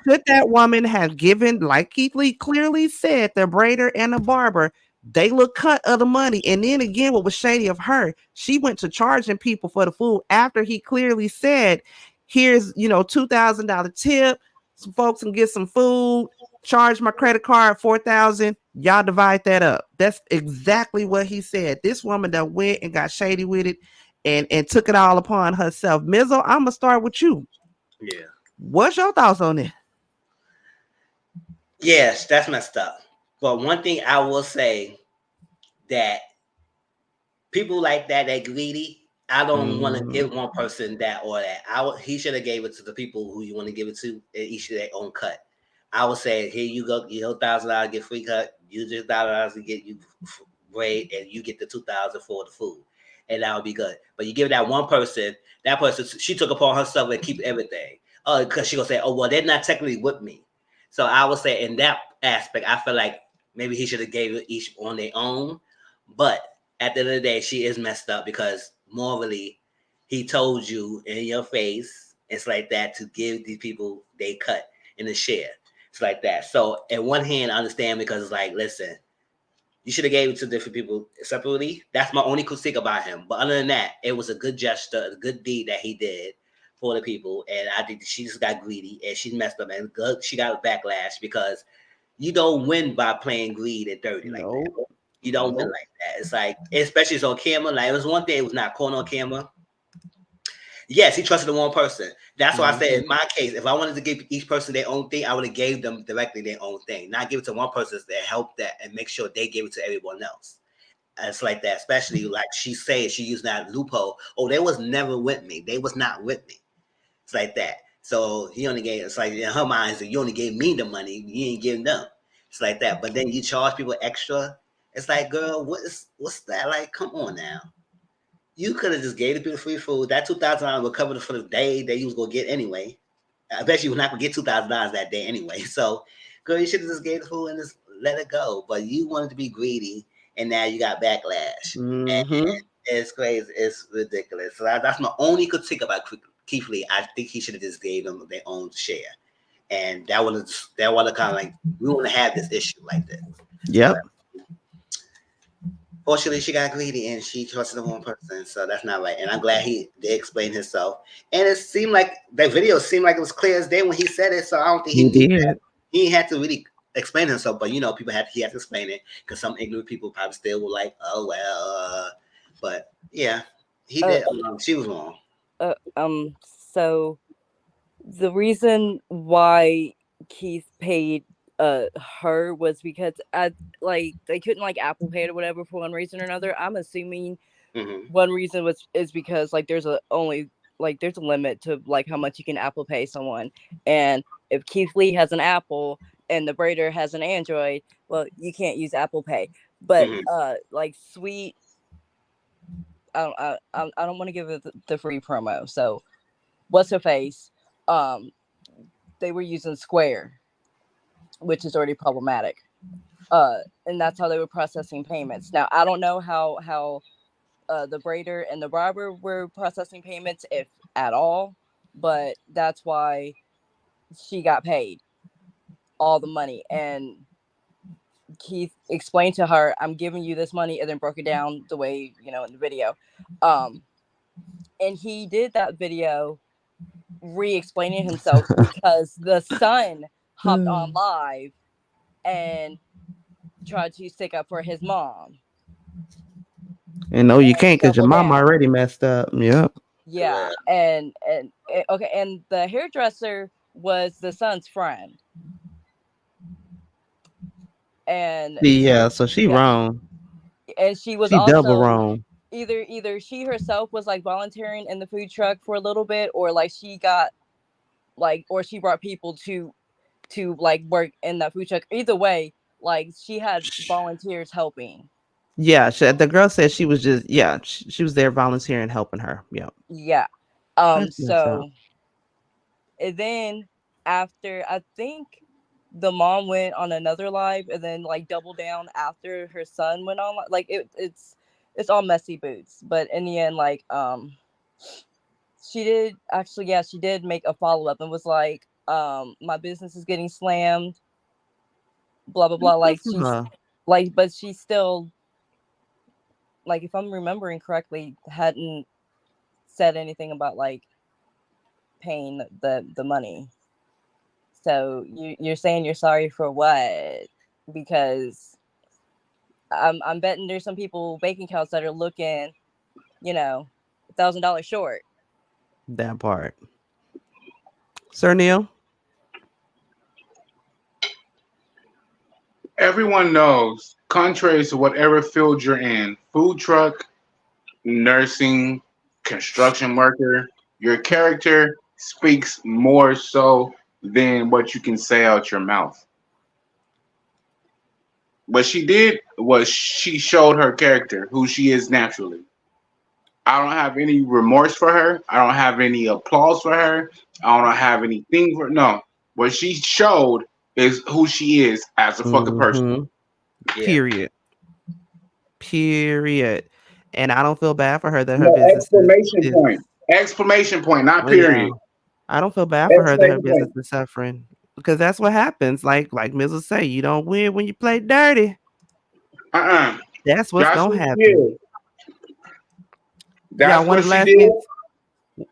Should that woman have given, like Keith Lee clearly said, the braider and the barber, they look cut of the money? And then again, what was shady of her, she went to charging people for the food after he clearly said, here's, you know, $2,000 tip, some folks can get some food, charge my credit card $4,000, y'all divide that up. That's exactly what he said. This woman that went and got shady with it and took it all upon herself. Mizzle, I'm gonna start with you. Yeah. What's your thoughts on it? Yes, that's messed up. But one thing I will say, that people like that greedy, I don't want to give one person that or that. He should have gave it to the people who you want to give it to, and each of their own cut. I would say, here you go, you know, $1,000 get free cut. Use this $1,000 to get you braid, and you get the $2,000 for the food, and that would be good. But you give that one person, that person, she took upon herself and keep everything. Oh, because she gonna say, oh well, they're not technically with me. So I would say in that aspect, I feel like maybe he should have gave it each on their own. But at the end of the day, she is messed up, because morally, he told you in your face, it's like that, to give these people they cut in the share. It's like that. So in one hand, I understand, because it's like, listen, you should have gave it to different people separately. That's my only critique about him. But other than that, it was a good gesture, a good deed that he did for the people. And I think she just got greedy and she messed up, and she got backlash, because you don't win by playing greed and dirty like that. You don't win like that. It's like, especially it's on camera. Like, it was one thing, it was not caught on camera. Yes, he trusted the one person. That's why I said in my case, if I wanted to give each person their own thing, I would have gave them directly their own thing, not give it to one person that helped that and make sure they gave it to everyone else. And it's like that, especially like she said, she used that loophole. Oh, they was never with me. They was not with me. It's like that. So he only gave. It's like in her mind, so you only gave me the money. You ain't giving them. It's like that. But then you charge people extra. It's like, girl, what's that? Like, come on now. You could have just gave the people free food. That $2,000 would cover for the day that you was gonna get anyway. I bet you were not gonna get $2,000 that day anyway. So, girl, you should have just gave the food and just let it go. But you wanted to be greedy, and now you got backlash. And it's crazy. It's ridiculous. So that's my only critique about Keith Lee. I think he should have just gave them their own share, and that was kind of like we want to have this issue like this. Yep. But fortunately, she got greedy and she trusted the one person, so that's not right. And I'm glad he did explain himself. And it seemed like that video seemed like it was clear as day when he said it. So I don't think he had to really explain himself. But you know, he had to explain it because some ignorant people probably still were like, "Oh well." But yeah, he did. She was wrong. So the reason why Keith paid her was because they couldn't like Apple Pay it or whatever for one reason or another. I'm assuming one reason is because like there's a limit to like how much you can Apple Pay someone, and if Keith Lee has an Apple and the braider has an Android, well, you can't use Apple Pay. But like Sweet, I don't want to give it the free promo. So what's her face? They were using Square, which is already problematic. And that's how they were processing payments. Now, I don't know how the braider and the barber were processing payments, if at all, but that's why she got paid all the money. And Keith explained to her, I'm giving you this money, and then broke it down the way, in the video. And he did that video re-explaining himself because the son hopped on live and tried to stick up for his mom. And no, you can't because your mom already messed up. Yep. Yeah, and okay, and the hairdresser was the son's friend. And so she wrong. And she was also double wrong. Either she herself was like volunteering in the food truck for a little bit, or like she got or she brought people to like work in that food truck. Either way, like she had volunteers helping. Yeah, the girl said she was just she was there volunteering, helping her. Yeah. So and then after, I think the mom went on another live and then like doubled down after her son went on. Like it's all messy boots, but in the end, like she did make a follow-up and was like, my business is getting slammed, blah blah blah. Like she's like, but she still, like, if I'm remembering correctly, hadn't said anything about like paying the money. So you're saying you're sorry for what? Because I'm betting there's some people bank accounts that are looking, $1,000 short. That part. Sir Neale? Everyone knows, contrary to whatever field you're in, food truck, nursing, construction worker, your character speaks more so than what you can say out your mouth. What she did was she showed her character, who she is naturally. I don't have any remorse for her. I don't have any applause for her. I don't have anything for no. What she showed is who she is as a fucking person. Period. And I don't feel bad for her that her business exclamation point, not period. I don't feel bad for her that her business is suffering, because that's what happens. Like Mizzle say, you don't win when you play dirty. That's what's gonna happen. That's what she did.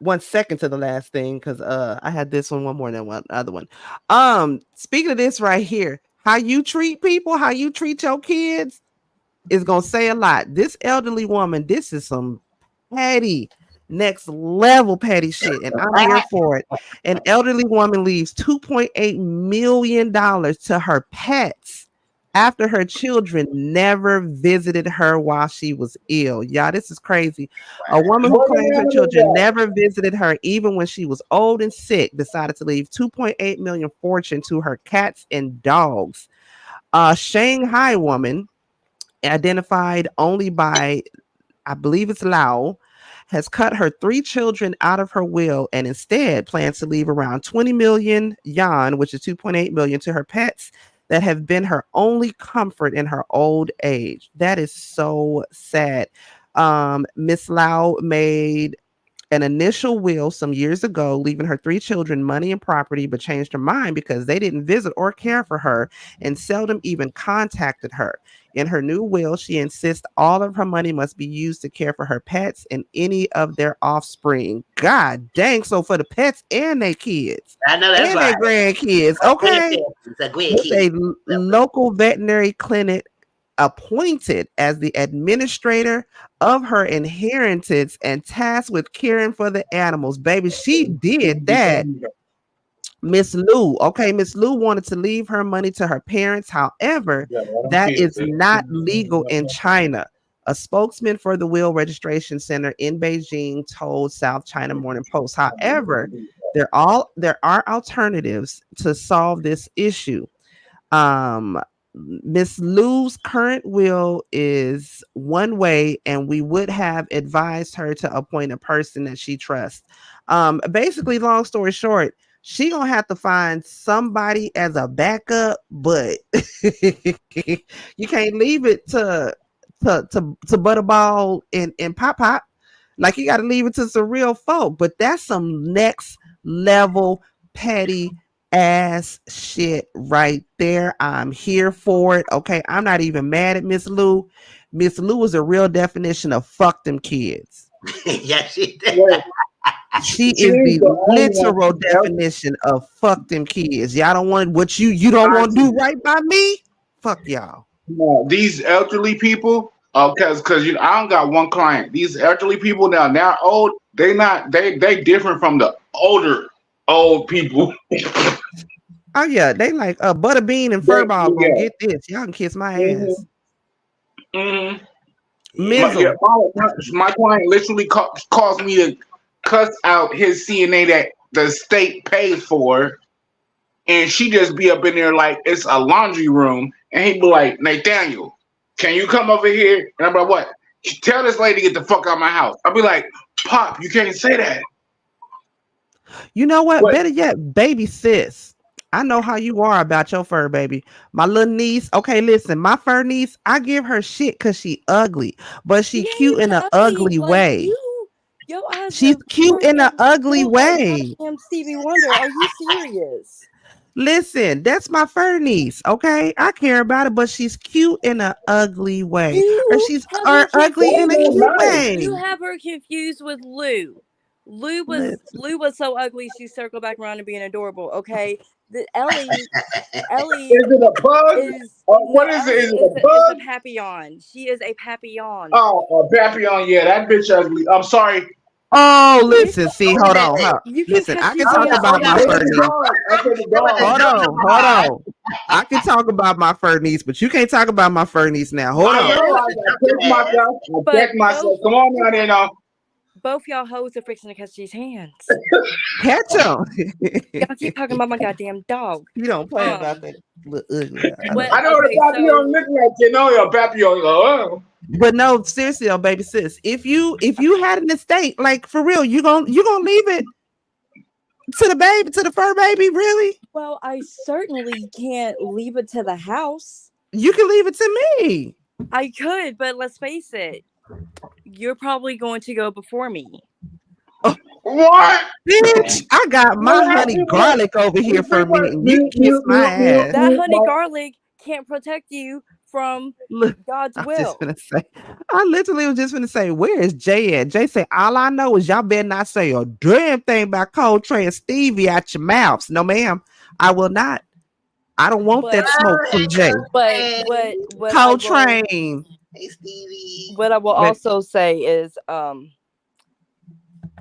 1 second to the last thing, because I had this one more than one other one. Speaking of this right here, how you treat people, how you treat your kids is gonna say a lot. This elderly woman, this is some petty Next level petty shit, and I'm here for it. An elderly woman leaves $2.8 million to her pets after her children never visited her while she was ill. Y'all, this is crazy. A woman who claims her children never visited her even when she was old and sick decided to leave 2.8 million fortune to her cats and dogs. A Shanghai woman identified only by, I believe it's Lao, has cut her 3 children out of her will and instead plans to leave around 20 million yuan, which is 2.8 million, to her pets that have been her only comfort in her old age. That is so sad. Miss Lau made an initial will some years ago, leaving her 3 children money and property, but changed her mind because they didn't visit or care for her and seldom even contacted her. In her new will, she insists all of her money must be used to care for her pets and any of their offspring. God dang. So for the pets and their kids. I know that's and right. their grandkids. Okay. It's a great With kid. a local veterinary clinic appointed as the administrator of her inheritance and tasked with caring for the animals. Baby, she did that. Miss Lou. Okay, Miss Lou wanted to leave her money to her parents. However, that is not legal in China. A spokesman for the Will Registration Center in Beijing told South China Morning Post. However, there are alternatives to solve this issue. Miss Lou's current will is one way, and we would have advised her to appoint a person that she trusts. Basically, long story short, she gonna have to find somebody as a backup, but you can't leave it to Butterball and Pop Pop. Like, you got to leave it to some real folk. But that's some next level petty ass shit right there. I'm here for it. Okay, I'm not even mad at Miss Lou. Miss Lou is a real definition of fuck them kids. Yeah, she did. She is the literal definition of fuck them kids. Y'all don't want what you don't want to do right by me. Fuck y'all. No, these elderly people, because I don't got one client. These elderly people now old. They different from the old people. Oh yeah, they like Butterbean and Furball gonna get this. Y'all can kiss my ass. Mizzle. My client literally calls me to cuss out his CNA that the state pays for, and she just be up in there like it's a laundry room, and he be like, Nathaniel, can you come over here? And I'm like, what? Tell this lady to get the fuck out of my house. I'll be like, Pop, you can't say that. You know what? Better yet, baby sis. I know how you are about your fur baby. My little niece. Okay, listen, my fur niece, I give her shit because she ugly, but she cute in an ugly way. She's cute in an ugly way. Stevie Wonder, are you serious? Listen, that's my fur niece. Okay, I care about it, but she's cute in an ugly way, or she's ugly in a cute way. You have her confused with Lou. Lou was so ugly she circled back around to being adorable. Okay, Ellie is it a bug? What is it? Is it a bug? It's a papillon. She is a papillon. Oh, a papillon. Yeah, that bitch ugly. I'm sorry. Oh, listen, see, hold on. Listen, I can talk about my fur niece. Hold on. I can talk about my fur niece, but you can't talk about my fur niece now. Hold on. I check myself. Come on down there now. Both y'all hoes are fixing to catch these hands. Catch them. Y'all keep talking about my goddamn dog. You don't play about that little ugly. I know the papillon look like your papillon. But no, seriously, oh baby sis, if you had an estate, like for real, you gonna leave it to the fur baby, really? Well, I certainly can't leave it to the house. You can leave it to me. I could, but let's face it, you're probably going to go before me. What? Bitch, I got my honey garlic over here for a minute, and you kiss my ass. That honey garlic can't protect you from God's will. I literally was just gonna say, where is Jay at? Jay said, all I know is y'all better not say a damn thing about Coltrane and Stevie out your mouths. No, ma'am, I will not. I don't want that smoke from Jay. But what Coltrane. Hey, Stevie. What I will also say is,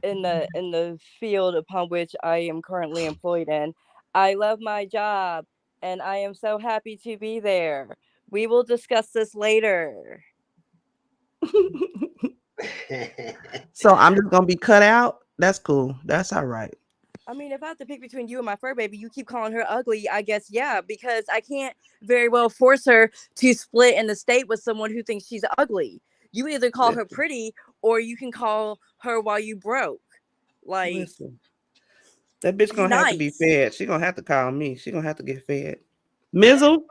in the field upon which I am currently employed in. I love my job and I am so happy to be there. We will discuss this later. So I'm just gonna be cut out. That's cool. That's all right. I mean, if I have to pick between you and my fur baby, you keep calling her ugly, I guess, yeah, because I can't very well force her to split in the state with someone who thinks she's ugly. You either call her pretty or you can call her while you broke. Like, listen, that bitch gonna have to be fed. She gonna have to call me. She gonna have to get fed. Mizzle?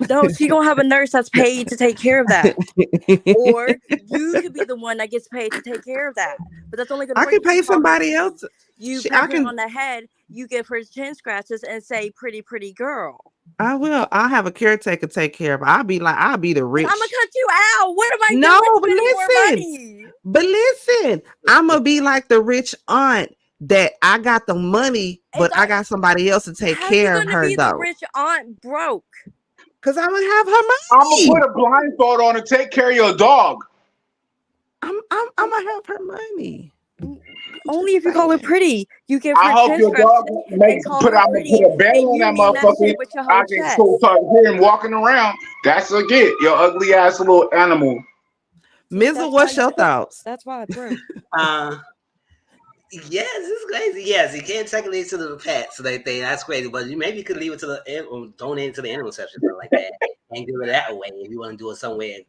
No, she gonna have a nurse that's paid to take care of that. Or you could be the one that gets paid to take care of that. But that's only gonna I work can if you pay call her somebody pretty. else. You She- pat I her can- on the head, you give her chin scratches and say pretty, pretty girl. I will. I'll have a caretaker take care of her. I'll be the rich. I'm gonna cut you out. What am I No, doing but spending more listen. money? But listen, I'm gonna be like the rich aunt that I got the money, but I got somebody else to take How care you of gonna her be though. the rich aunt broke? Cause I'm gonna have her money. I'm gonna put a blindfold on and take care of your dog. I'm gonna have her money. Only if you call her pretty. You give her I hope chin your dog scratches makes and call put her out pretty, put a band and on you that mean that motherfucker. shit with your I whole can chest. so start hear him walking around. That's a get, your ugly ass little animal. Mizzle, what's your thoughts? That's why I broke. Yes, it's crazy. Yes, you can't technically to the pets, so they think that's crazy. But maybe you could leave it to the or donate it to the animal section, something like that, and give it that way. If you want to do it somewhere,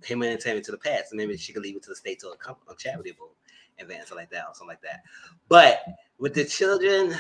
him and entertainment to the pets, and maybe she could leave it to the state to a charitable event, something like that, or something like that. But with the children,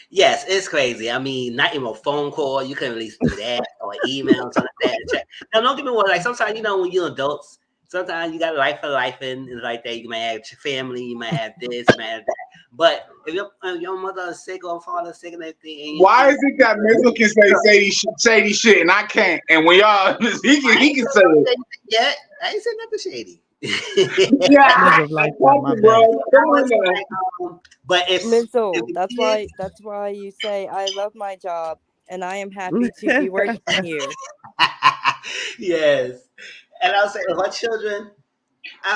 yes, it's crazy. I mean, not even a phone call. You can at least do that or email, something like that. Check. Now, don't get me wrong. Like sometimes, when you're adults. Sometimes you got life for life and like that. You might have your family, you might have this, you might have that. But if your mother is sick or father is sick and everything, and Why is it that Mizzle can say these shit and I can't? And when y'all he can say it. Yeah, I ain't said nothing shady. Yeah, like bro. Come on now. But if Mizzle, that's why you say I love my job and I am happy to be working here. Yes. And I'll say, if our children,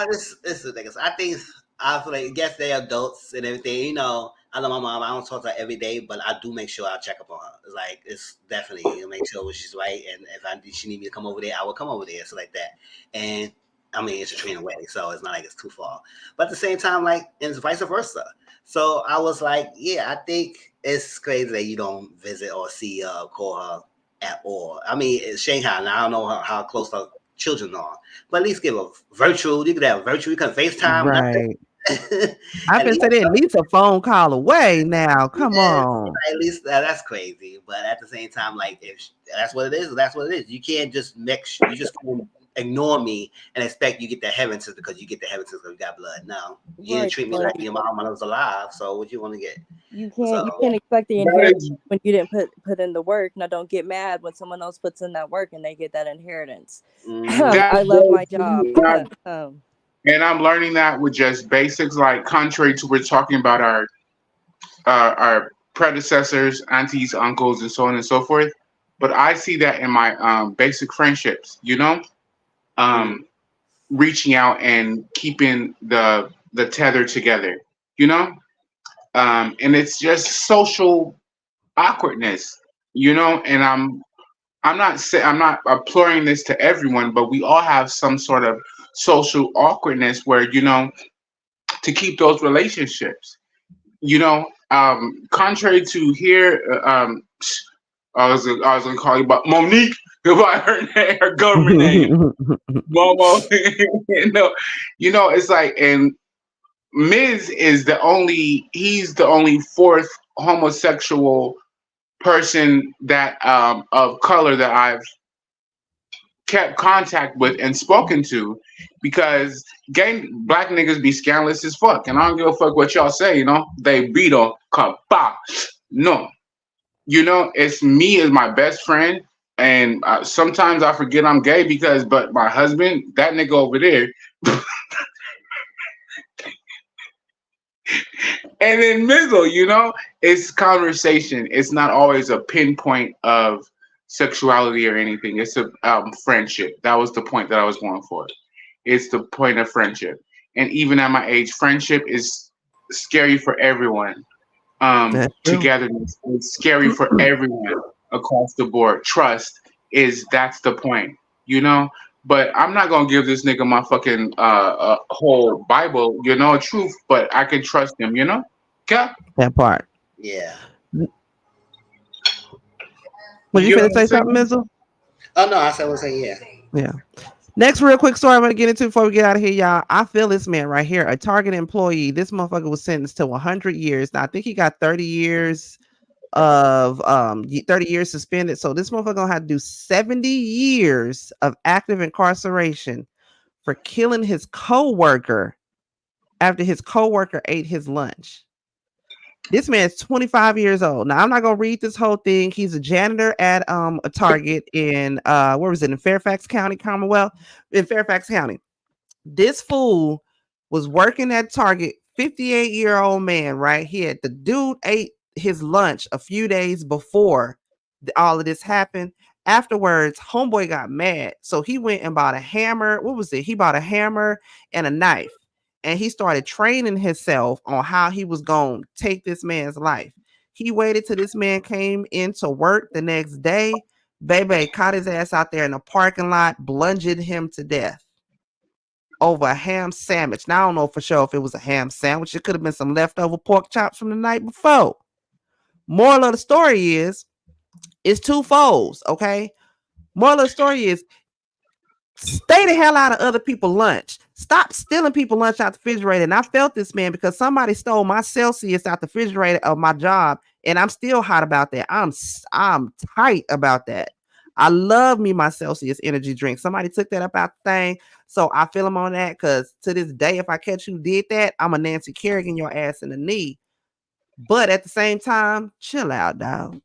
this is the thing. I think I feel like, yes, they're adults and everything. I love my mom. I don't talk to her every day, but I do make sure I check up on her. It's like, it's definitely make sure she's right. And if she need me to come over there, I will come over there. So like that. And I mean, it's a train away, so it's not like it's too far. But at the same time, like, it's vice versa. So I was like, yeah, I think it's crazy that you don't visit or see her, call her at all. I mean, it's Shanghai. Now I don't know how close her children are, but at least give a virtual. You could have virtual. You can FaceTime. Right. I've been saying at least a phone call away now. Come on. At least that's crazy. But at the same time, like, if that's what it is, that's what it is. You can't just you just can't ignore me and expect you get the heaven because you get the heaven because you got blood. No, you didn't treat me like your mom when I was alive. So what you want to get? You can't expect the inheritance when you didn't put in the work. Now don't get mad when someone else puts in that work and they get that inheritance. I love my job. And I'm learning that with just basics, like contrary to we're talking about our predecessors, aunties, uncles, and so on and so forth. But I see that in my basic friendships, reaching out and keeping the tether together, and it's just social awkwardness, and I'm not imploring this to everyone, but we all have some sort of social awkwardness where, to keep those relationships, contrary to here, I was gonna call you about Monique by her government name, Momo. It's like, and Miz is he's the only fourth homosexual person that of color that I've kept contact with and spoken to, because black niggas be scandalous as fuck, and I don't give a fuck what y'all say. They beat on kapa. No, it's me as my best friend, and sometimes I forget I'm gay but my husband, that nigga over there. And then Mizzle, it's conversation. It's not always a pinpoint of sexuality or anything. It's a friendship. That was the point that I was going for. It's the point of friendship. and even at my age, friendship is scary for everyone. That's true. Togetherness is scary for everyone across the board. Trust that's the point, you know. But I'm not gonna give this nigga my fucking whole Bible, you know, truth. But I can trust him, you know. Okay. That part. Yeah. Was you You know finna what I'm say something, saying? Mizzle? Oh no, I said we'll say yeah. Yeah. Next, real quick story I'm gonna get into before we get out of here, y'all. I feel this man right here, a Target employee. This motherfucker was sentenced to 100 years. Now I think he got 30 years of 30 years suspended. So this motherfucker gonna have to do 70 years of active incarceration for killing his co-worker after his co-worker ate his lunch. This man's 25 years old. Now I'm not gonna read this whole thing. He's a janitor at a Target in where was it, in Fairfax County, Commonwealth, in Fairfax County. This fool was working at Target, 58-year-old man, right here. The dude ate his lunch a few days before all of this happened. Afterwards, homeboy got mad. So he went and bought a hammer. What was it? He bought a hammer and a knife. And he started training himself on how he was going to take this man's life. He waited till this man came into work the next day. Baby caught his ass out there in the parking lot, bludgeoned him to death over a ham sandwich. Now, I don't know for sure if it was a ham sandwich. It could have been some leftover pork chops from the night before. Moral of the story is, it's twofold, okay? Moral of the story is, stay the hell out of other people's lunch. Stop stealing people's lunch out the refrigerator. And I felt this, man, because somebody stole my Celsius out the refrigerator of my job, and I'm still hot about that. I'm tight about that. I love me my Celsius energy drink. Somebody took that up out the thing, so I feel them on that. Because to this day, if I catch you did that, I'm a Nancy Kerrigan your ass in the knee. But at the same time, chill out, dog.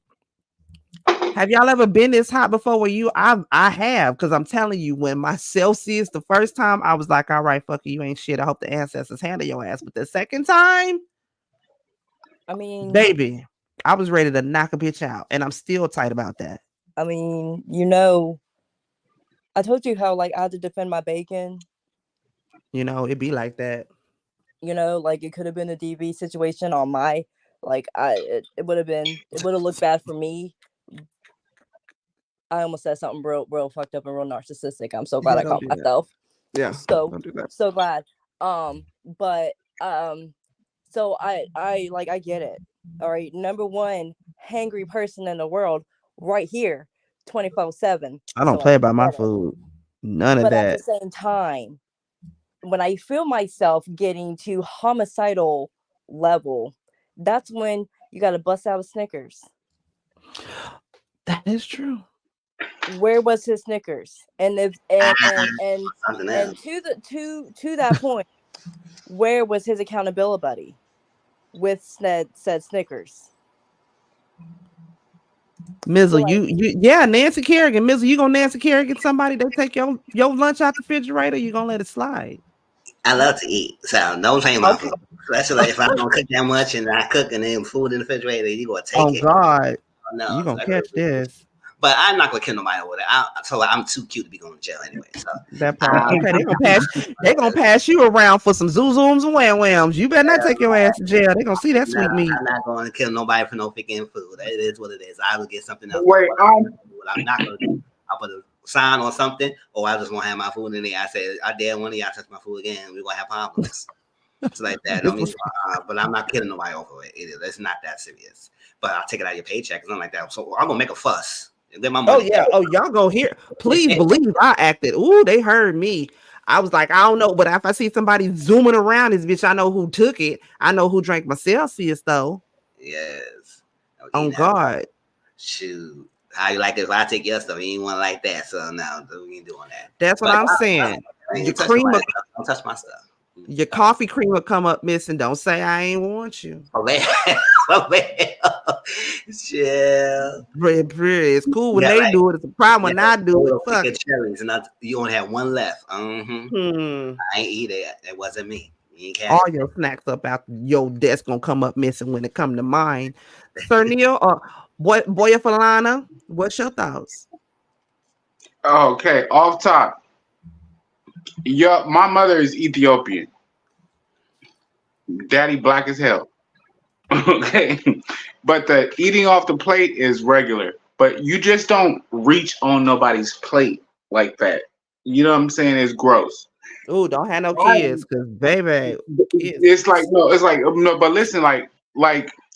Have y'all ever been this hot before? Where I have, because I'm telling you, when my Celsius the first time, I was like, all right, fuck you, ain't shit. I hope the ancestors handle your ass. But the second time, I mean, baby, I was ready to knock a bitch out, and I'm still tight about that. I mean, you know, I told you how like I had to defend my bacon. You know, it be like that. You know, like it could have been a DV situation on my, like it would have looked bad for me. I almost said something real fucked up and real narcissistic. I'm so glad I caught myself. Yeah. So glad. But so I like, I get it. All right. Number one hangry person in the world right here, 24/7. I don't play about my food. None of but that. At the same time, when I feel myself getting to homicidal level, that's when you got to bust out a Snickers. That is true. Where was his Snickers? And if and to that point, where was his accountability buddy with said Snickers? Mizzle, like, Nancy Kerrigan. Mizzle, you gonna Nancy Kerrigan somebody that take your lunch out the refrigerator? You gonna let it slide? I love to eat, so don't play my food. Especially like if I don't cook that much and I cook and then food in the refrigerator, you gonna take it. Oh God, no, you gonna catch this. But I'm not gonna kill nobody over that. So I'm too cute to be going to jail anyway. So that part. Okay, they gonna pass you around for some zoom-zooms and wham-whams. You better not take your ass to jail. They gonna see that sweet meat. I'm not going to kill nobody for no freaking food. It is what it is. I will get something else. Wait, what I'm not gonna do. I'll put a sign on something, or I just won't have my food in there. I said, I dare one of y'all touch my food again, we're gonna have problems. It's like that. I mean, but I'm not killing nobody over it. It's not that serious. But I'll take it out of your paycheck. It's not like that. So I'm gonna make a fuss. Get my money. Oh yeah. Oh, y'all go here. Please believe I acted. Ooh, they heard me. I was like, I don't know, but if I see somebody zooming around this bitch, I know who took it. I know who drank my Celsius though. Yes. Okay, oh God. Shoot. How you like it if I take your stuff? You ain't want like that. So no, we ain't doing that. That's what I'm saying. Your cream don't touch my stuff. Your coffee cream will come up missing. Don't say I ain't want you. Oh man. Oh man. Yeah. It's cool when they do it. It's a problem when I do it. Fuck. Cherries and you only have one left. I ain't eat it. It wasn't me. All your snacks up out your desk gonna come up missing when it come to mine. Sir Neale, Boya Falana, what's your thoughts? Okay, off top. My mother is Ethiopian. Daddy black as hell. Okay, but the eating off the plate is regular. But you just don't reach on nobody's plate like that. You know what I'm saying? It's gross. Ooh, don't have no I, kids, cause baby, kids. it's like no, it's like no. But listen, like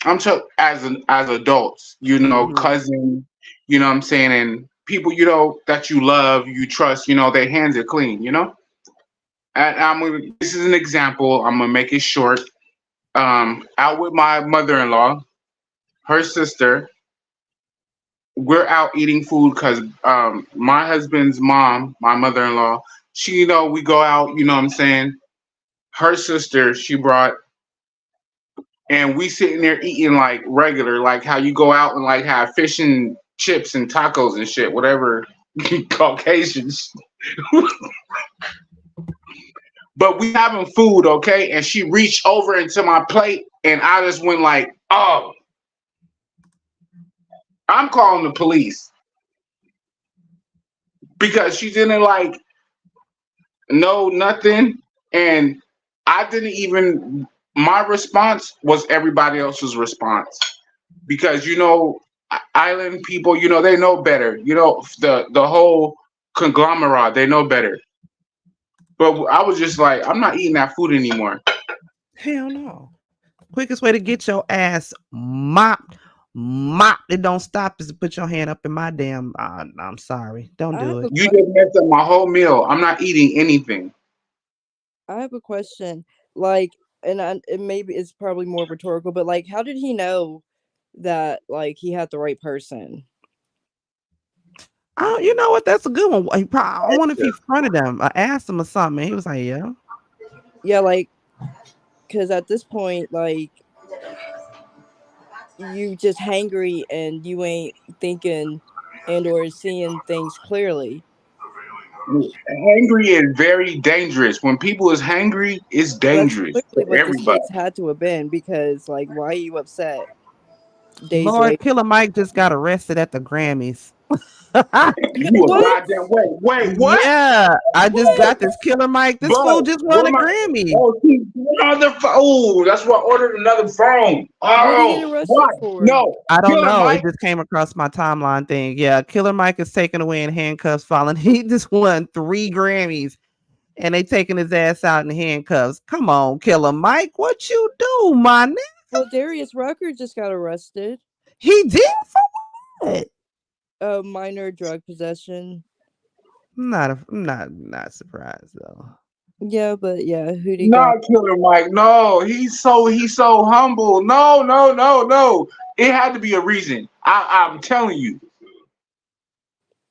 I'm as adults, you know, Mm-hmm. cousin, you know what I'm saying, and people, you know, that you love, you trust, you know, their hands are clean, you know. And this is an example. I'm gonna make it short. Out with my mother-in-law, her sister. We're out eating food because my husband's mom, my mother-in-law, she, you know, we go out, you know what I'm saying? Her sister, she brought, and we sitting there eating like regular, like how you go out and like have fish and chips and tacos and shit, whatever Caucasians. But we having food, okay? And she reached over into my plate, and I just went like, oh, I'm calling the police because she didn't like know nothing, and I didn't even. My response was everybody else's response because you know, island people, you know, they know better. You know, the whole conglomerate, they know better. But I was just like, I'm not eating that food anymore. Hell no. Quickest way to get your ass mopped. It don't stop is to put your hand up in my damn. I'm sorry. Don't I have do a it. You just messed up my whole meal. I'm not eating anything. I have a question. Like, and maybe it's probably more rhetorical, but like, how did he know that like he had the right person? Oh, you know what? That's a good one. I wonder if he fronted him. I asked him or something. He was like, "Yeah." Yeah, like, because at this point, like, you just hangry and you ain't thinking and or seeing things clearly. Hangry is very dangerous. When people is hangry, it's That's dangerous clearly for what this everybody. case had to have been because, like, why are you upset days Lord, later? Killer Mike just got arrested at the Grammys. You a What? goddamn wait, what? Yeah, I just What? got this Killer Mike. This But fool just what won a am I? Grammy. Oh, see, another phone. Oh, that's why I ordered another phone. What did he get Oh, arrested what? for? No, I don't Killer know. It Mike. just came across my timeline thing. Yeah, Killer Mike is taken away in handcuffs, falling. He just won 3 Grammys, and they taking his ass out in handcuffs. Come on, Killer Mike, what you do, my nigga? Well, Darius Rucker just got arrested. He did for what? Minor drug possession. I'm not surprised though. Yeah, but yeah, who he got? Not Killer Mike. No, he's so humble. No, no, no, no. It had to be a reason. I'm telling you,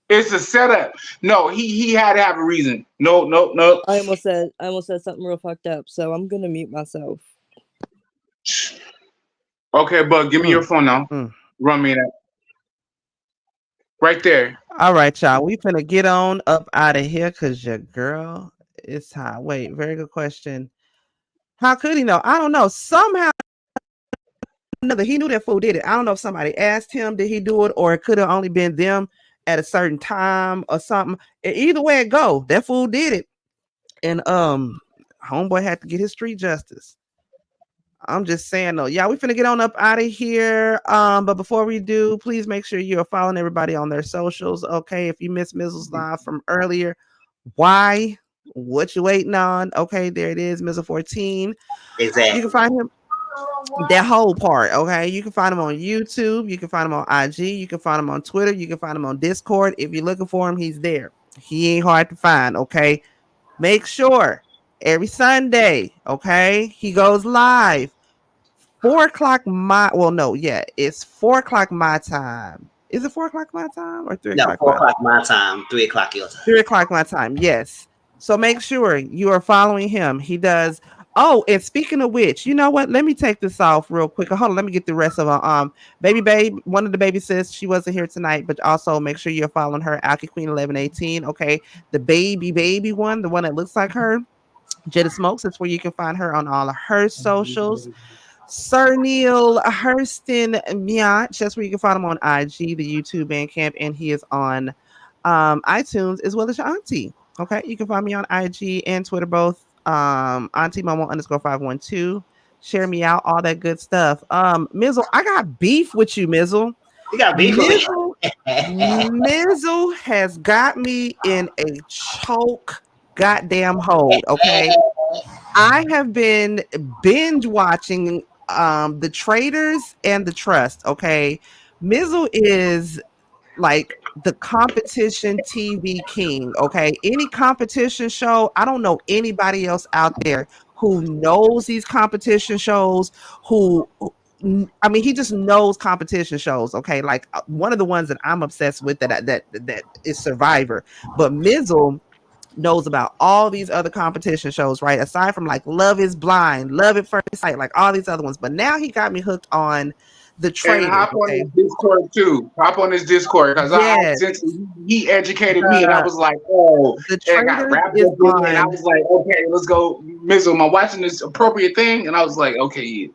it's a setup. No, he had to have a reason. No, no, no. I almost said something real fucked up, so I'm gonna mute myself. Okay, bud, give me your phone now. Mm. Run me that right there. All right, y'all. We finna get on up out of here because your girl is high. Wait, very good question. How could he know? I don't know. Somehow or another, he knew that fool did it. I don't know if somebody asked him, did he do it, or it could have only been them at a certain time or something. Either way it go, that fool did it. And homeboy had to get his street justice. I'm just saying though, yeah, we finna get on up out of here. But before we do, please make sure you're following everybody on their socials. Okay, if you missed Mizzle's live from earlier, why? What you waiting on? Okay, there it is, Mizzle 14. Exactly. You can find him that whole part. Okay, you can find him on YouTube. You can find him on IG. You can find him on Twitter. You can find him on Discord. If you're looking for him, he's there. He ain't hard to find. Okay, make sure every Sunday. Okay, he goes live 4 o'clock it's 4 o'clock my time. Is it 4 o'clock my time or three No, o'clock 4 o'clock my time, 3 o'clock your time. 3 o'clock my time? Yes. So make sure you are following him. He does. Oh, and speaking of which, you know what? Let me take this off real quick. Hold on, let me get the rest of them. Babe, one of the baby sis, she wasn't here tonight, but also make sure you're following her, Alky Queen 1118. Okay, the baby one, the one that looks like her, Jetta Smokes. That's where you can find her on all of her socials. Sir Neale Hurston Bih. That's where you can find him on IG, the YouTube Bandcamp, and he is on iTunes as well as your auntie. Okay, you can find me on IG and Twitter both. Auntie Momo _512. share me out, all that good stuff. Mizzle, I got beef with you, Mizzle. You got beef with me. Mizzle has got me in a choke goddamn hold. Okay. I have been binge watching the Traders and the Trust. Okay. Mizzle is like the competition TV king. Okay. Any competition show, I don't know anybody else out there who knows these competition shows, I mean, he just knows competition shows. Okay. Like one of the ones that I'm obsessed with that is Survivor. But Mizzle knows about all these other competition shows, right? Aside from like Love is Blind, Love at First Sight, like all these other ones. But now he got me hooked on the Traders. And hop on his Discord too. Hop on his Discord because since he educated me, and I was like, oh, the and I got wrapped up in it, and I was like, okay, let's go, Mizzle. Am I watching this appropriate thing? And I was like, okay.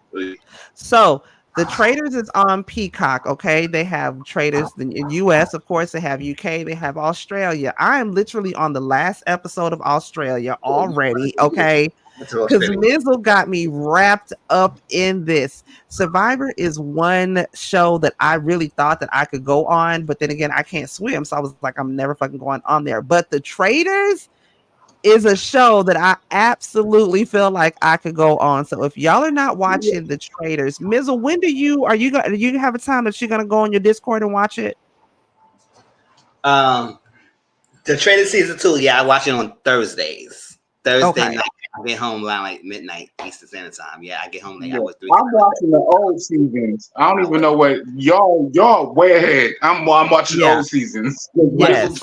So the Traders is on Peacock. Okay, they have Traders in US, of course. They have UK. They have Australia. I am literally on the last episode of Australia already. Okay. Because Mizzle got me wrapped up in this. Survivor is one show that I really thought that I could go on, but then again, I can't swim. So I was like, I'm never fucking going on there. But the Traders is a show that I absolutely feel like I could go on. So if y'all are not watching the Traders, Mizzle, when do you have a time that you're gonna go on your Discord and watch it? The Traders season 2, yeah, I watch it on Thursdays. Thursday night. I get home around like midnight Eastern Standard Time. Yeah, I get home like I'm watching the old seasons. I don't even know what y'all way ahead. I'm watching the old seasons. Yes.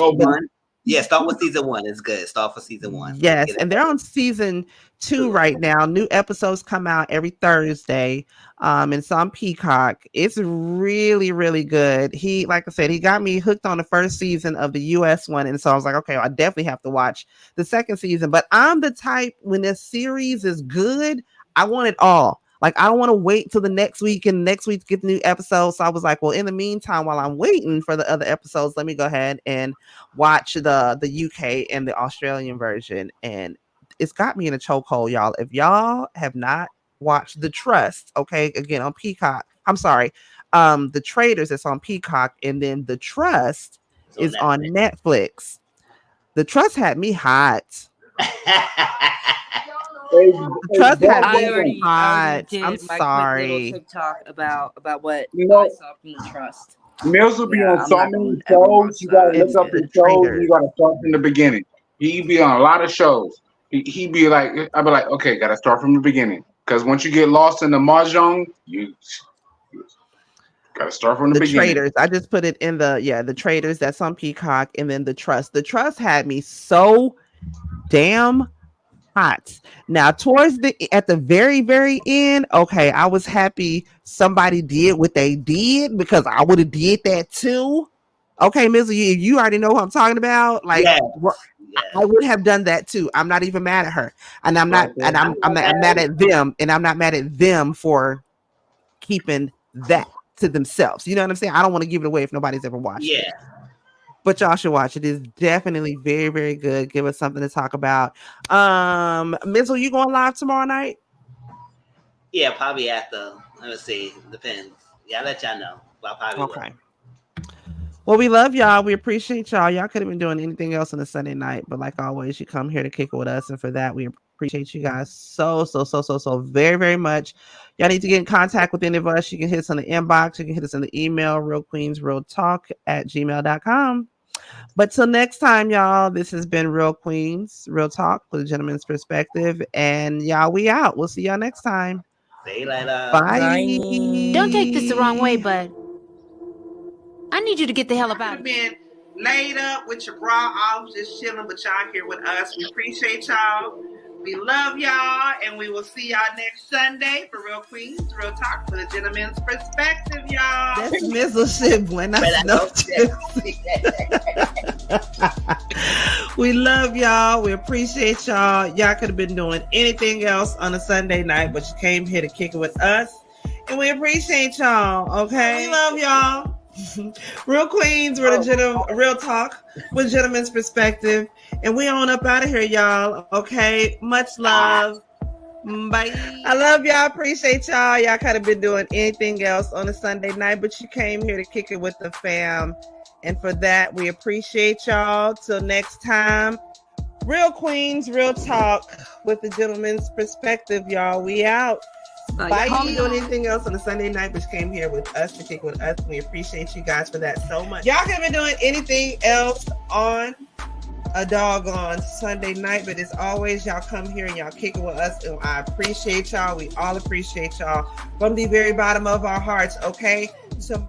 Yeah, start with season 1. It's good. Start for season 1. Yes, and they're on season 2 right now. New episodes come out every Thursday. And it's on Peacock. It's really, really good. He, like I said, he got me hooked on the first season of the US one. And so I was like, okay, I definitely have to watch the second season. But I'm the type, when a series is good, I want it all. Like, I don't want to wait till the next week and next week to get the new episode. So I was like, well, in the meantime, while I'm waiting for the other episodes, let me go ahead and watch the UK and the Australian version. And it's got me in a chokehold, y'all. If y'all have not watched The Trust, okay, again on Peacock. I'm sorry, The Traders is on Peacock, and then The Trust is on Netflix. The Trust had me hot. The Trust had me hot. I'm sorry. TikTok about what I saw from The Trust. Mills will be on so many shows. You gotta look up the shows. You gotta start from the beginning. He be on a lot of shows. He be like, I'd be like, okay, gotta start from the beginning. Because once you get lost in the mahjong, you gotta start from the beginning. Traders. I just put it in the Traders. That's on Peacock, and then The Trust. The Trust had me so damn hot. Now, at the very, very end, okay, I was happy somebody did what they did because I would have did that too. Okay, Mizzle, you already know what I'm talking about. Like, I would have done that too. I'm not even mad at her, and I'm not mad at them, and I'm not mad at them for keeping that to themselves. You know what I'm saying? I don't want to give it away if nobody's ever watched it. But y'all should watch it. It's definitely very, very good. Give us something to talk about. Mizzle, you going live tomorrow night? Yeah, probably after. Let me see. Depends. Yeah, I'll let y'all know. But I probably will. Well, we love y'all. We appreciate y'all. Y'all could have been doing anything else on a Sunday night, but like always, you come here to kick it with us, and for that, we appreciate you guys so very, very much. Y'all need to get in contact with any of us. You can hit us on the inbox. You can hit us in the email, RealQueensRealTalk@gmail.com. But till next time, y'all, this has been Real Queens Real Talk with a gentleman's perspective, and y'all, we out. We'll see y'all next time. See you later. Bye. Don't take this the wrong way, but I need you to get the hell about it. Been laid up with your bra off, just chilling, but y'all here with us. We appreciate y'all. We love y'all, and we will see y'all next Sunday for Real Queens Real Talk with a gentleman's perspective, y'all. That's Mizzle shit, boy. We love y'all. We appreciate y'all. Y'all could have been doing anything else on a Sunday night, but you came here to kick it with us, and we appreciate y'all. Okay, we love y'all. Real Queens, Real Talk with gentleman's perspective, and we on up out of here, y'all. Okay, much love. Bye. I love y'all. Appreciate y'all. Y'all could have been doing anything else on a Sunday night, but you came here to kick it with the fam. And for that, we appreciate y'all. Till next time, Real Queens, Real Talk with the gentleman's perspective, y'all. We out. Bye. You be doing anything else on a Sunday night, but you came here with us to kick with us. We appreciate you guys for that so much. Y'all could have been doing anything else on a doggone Sunday night, but as always, y'all come here and y'all kick it with us, and I appreciate y'all. We all appreciate y'all from the very bottom of our hearts. Okay, so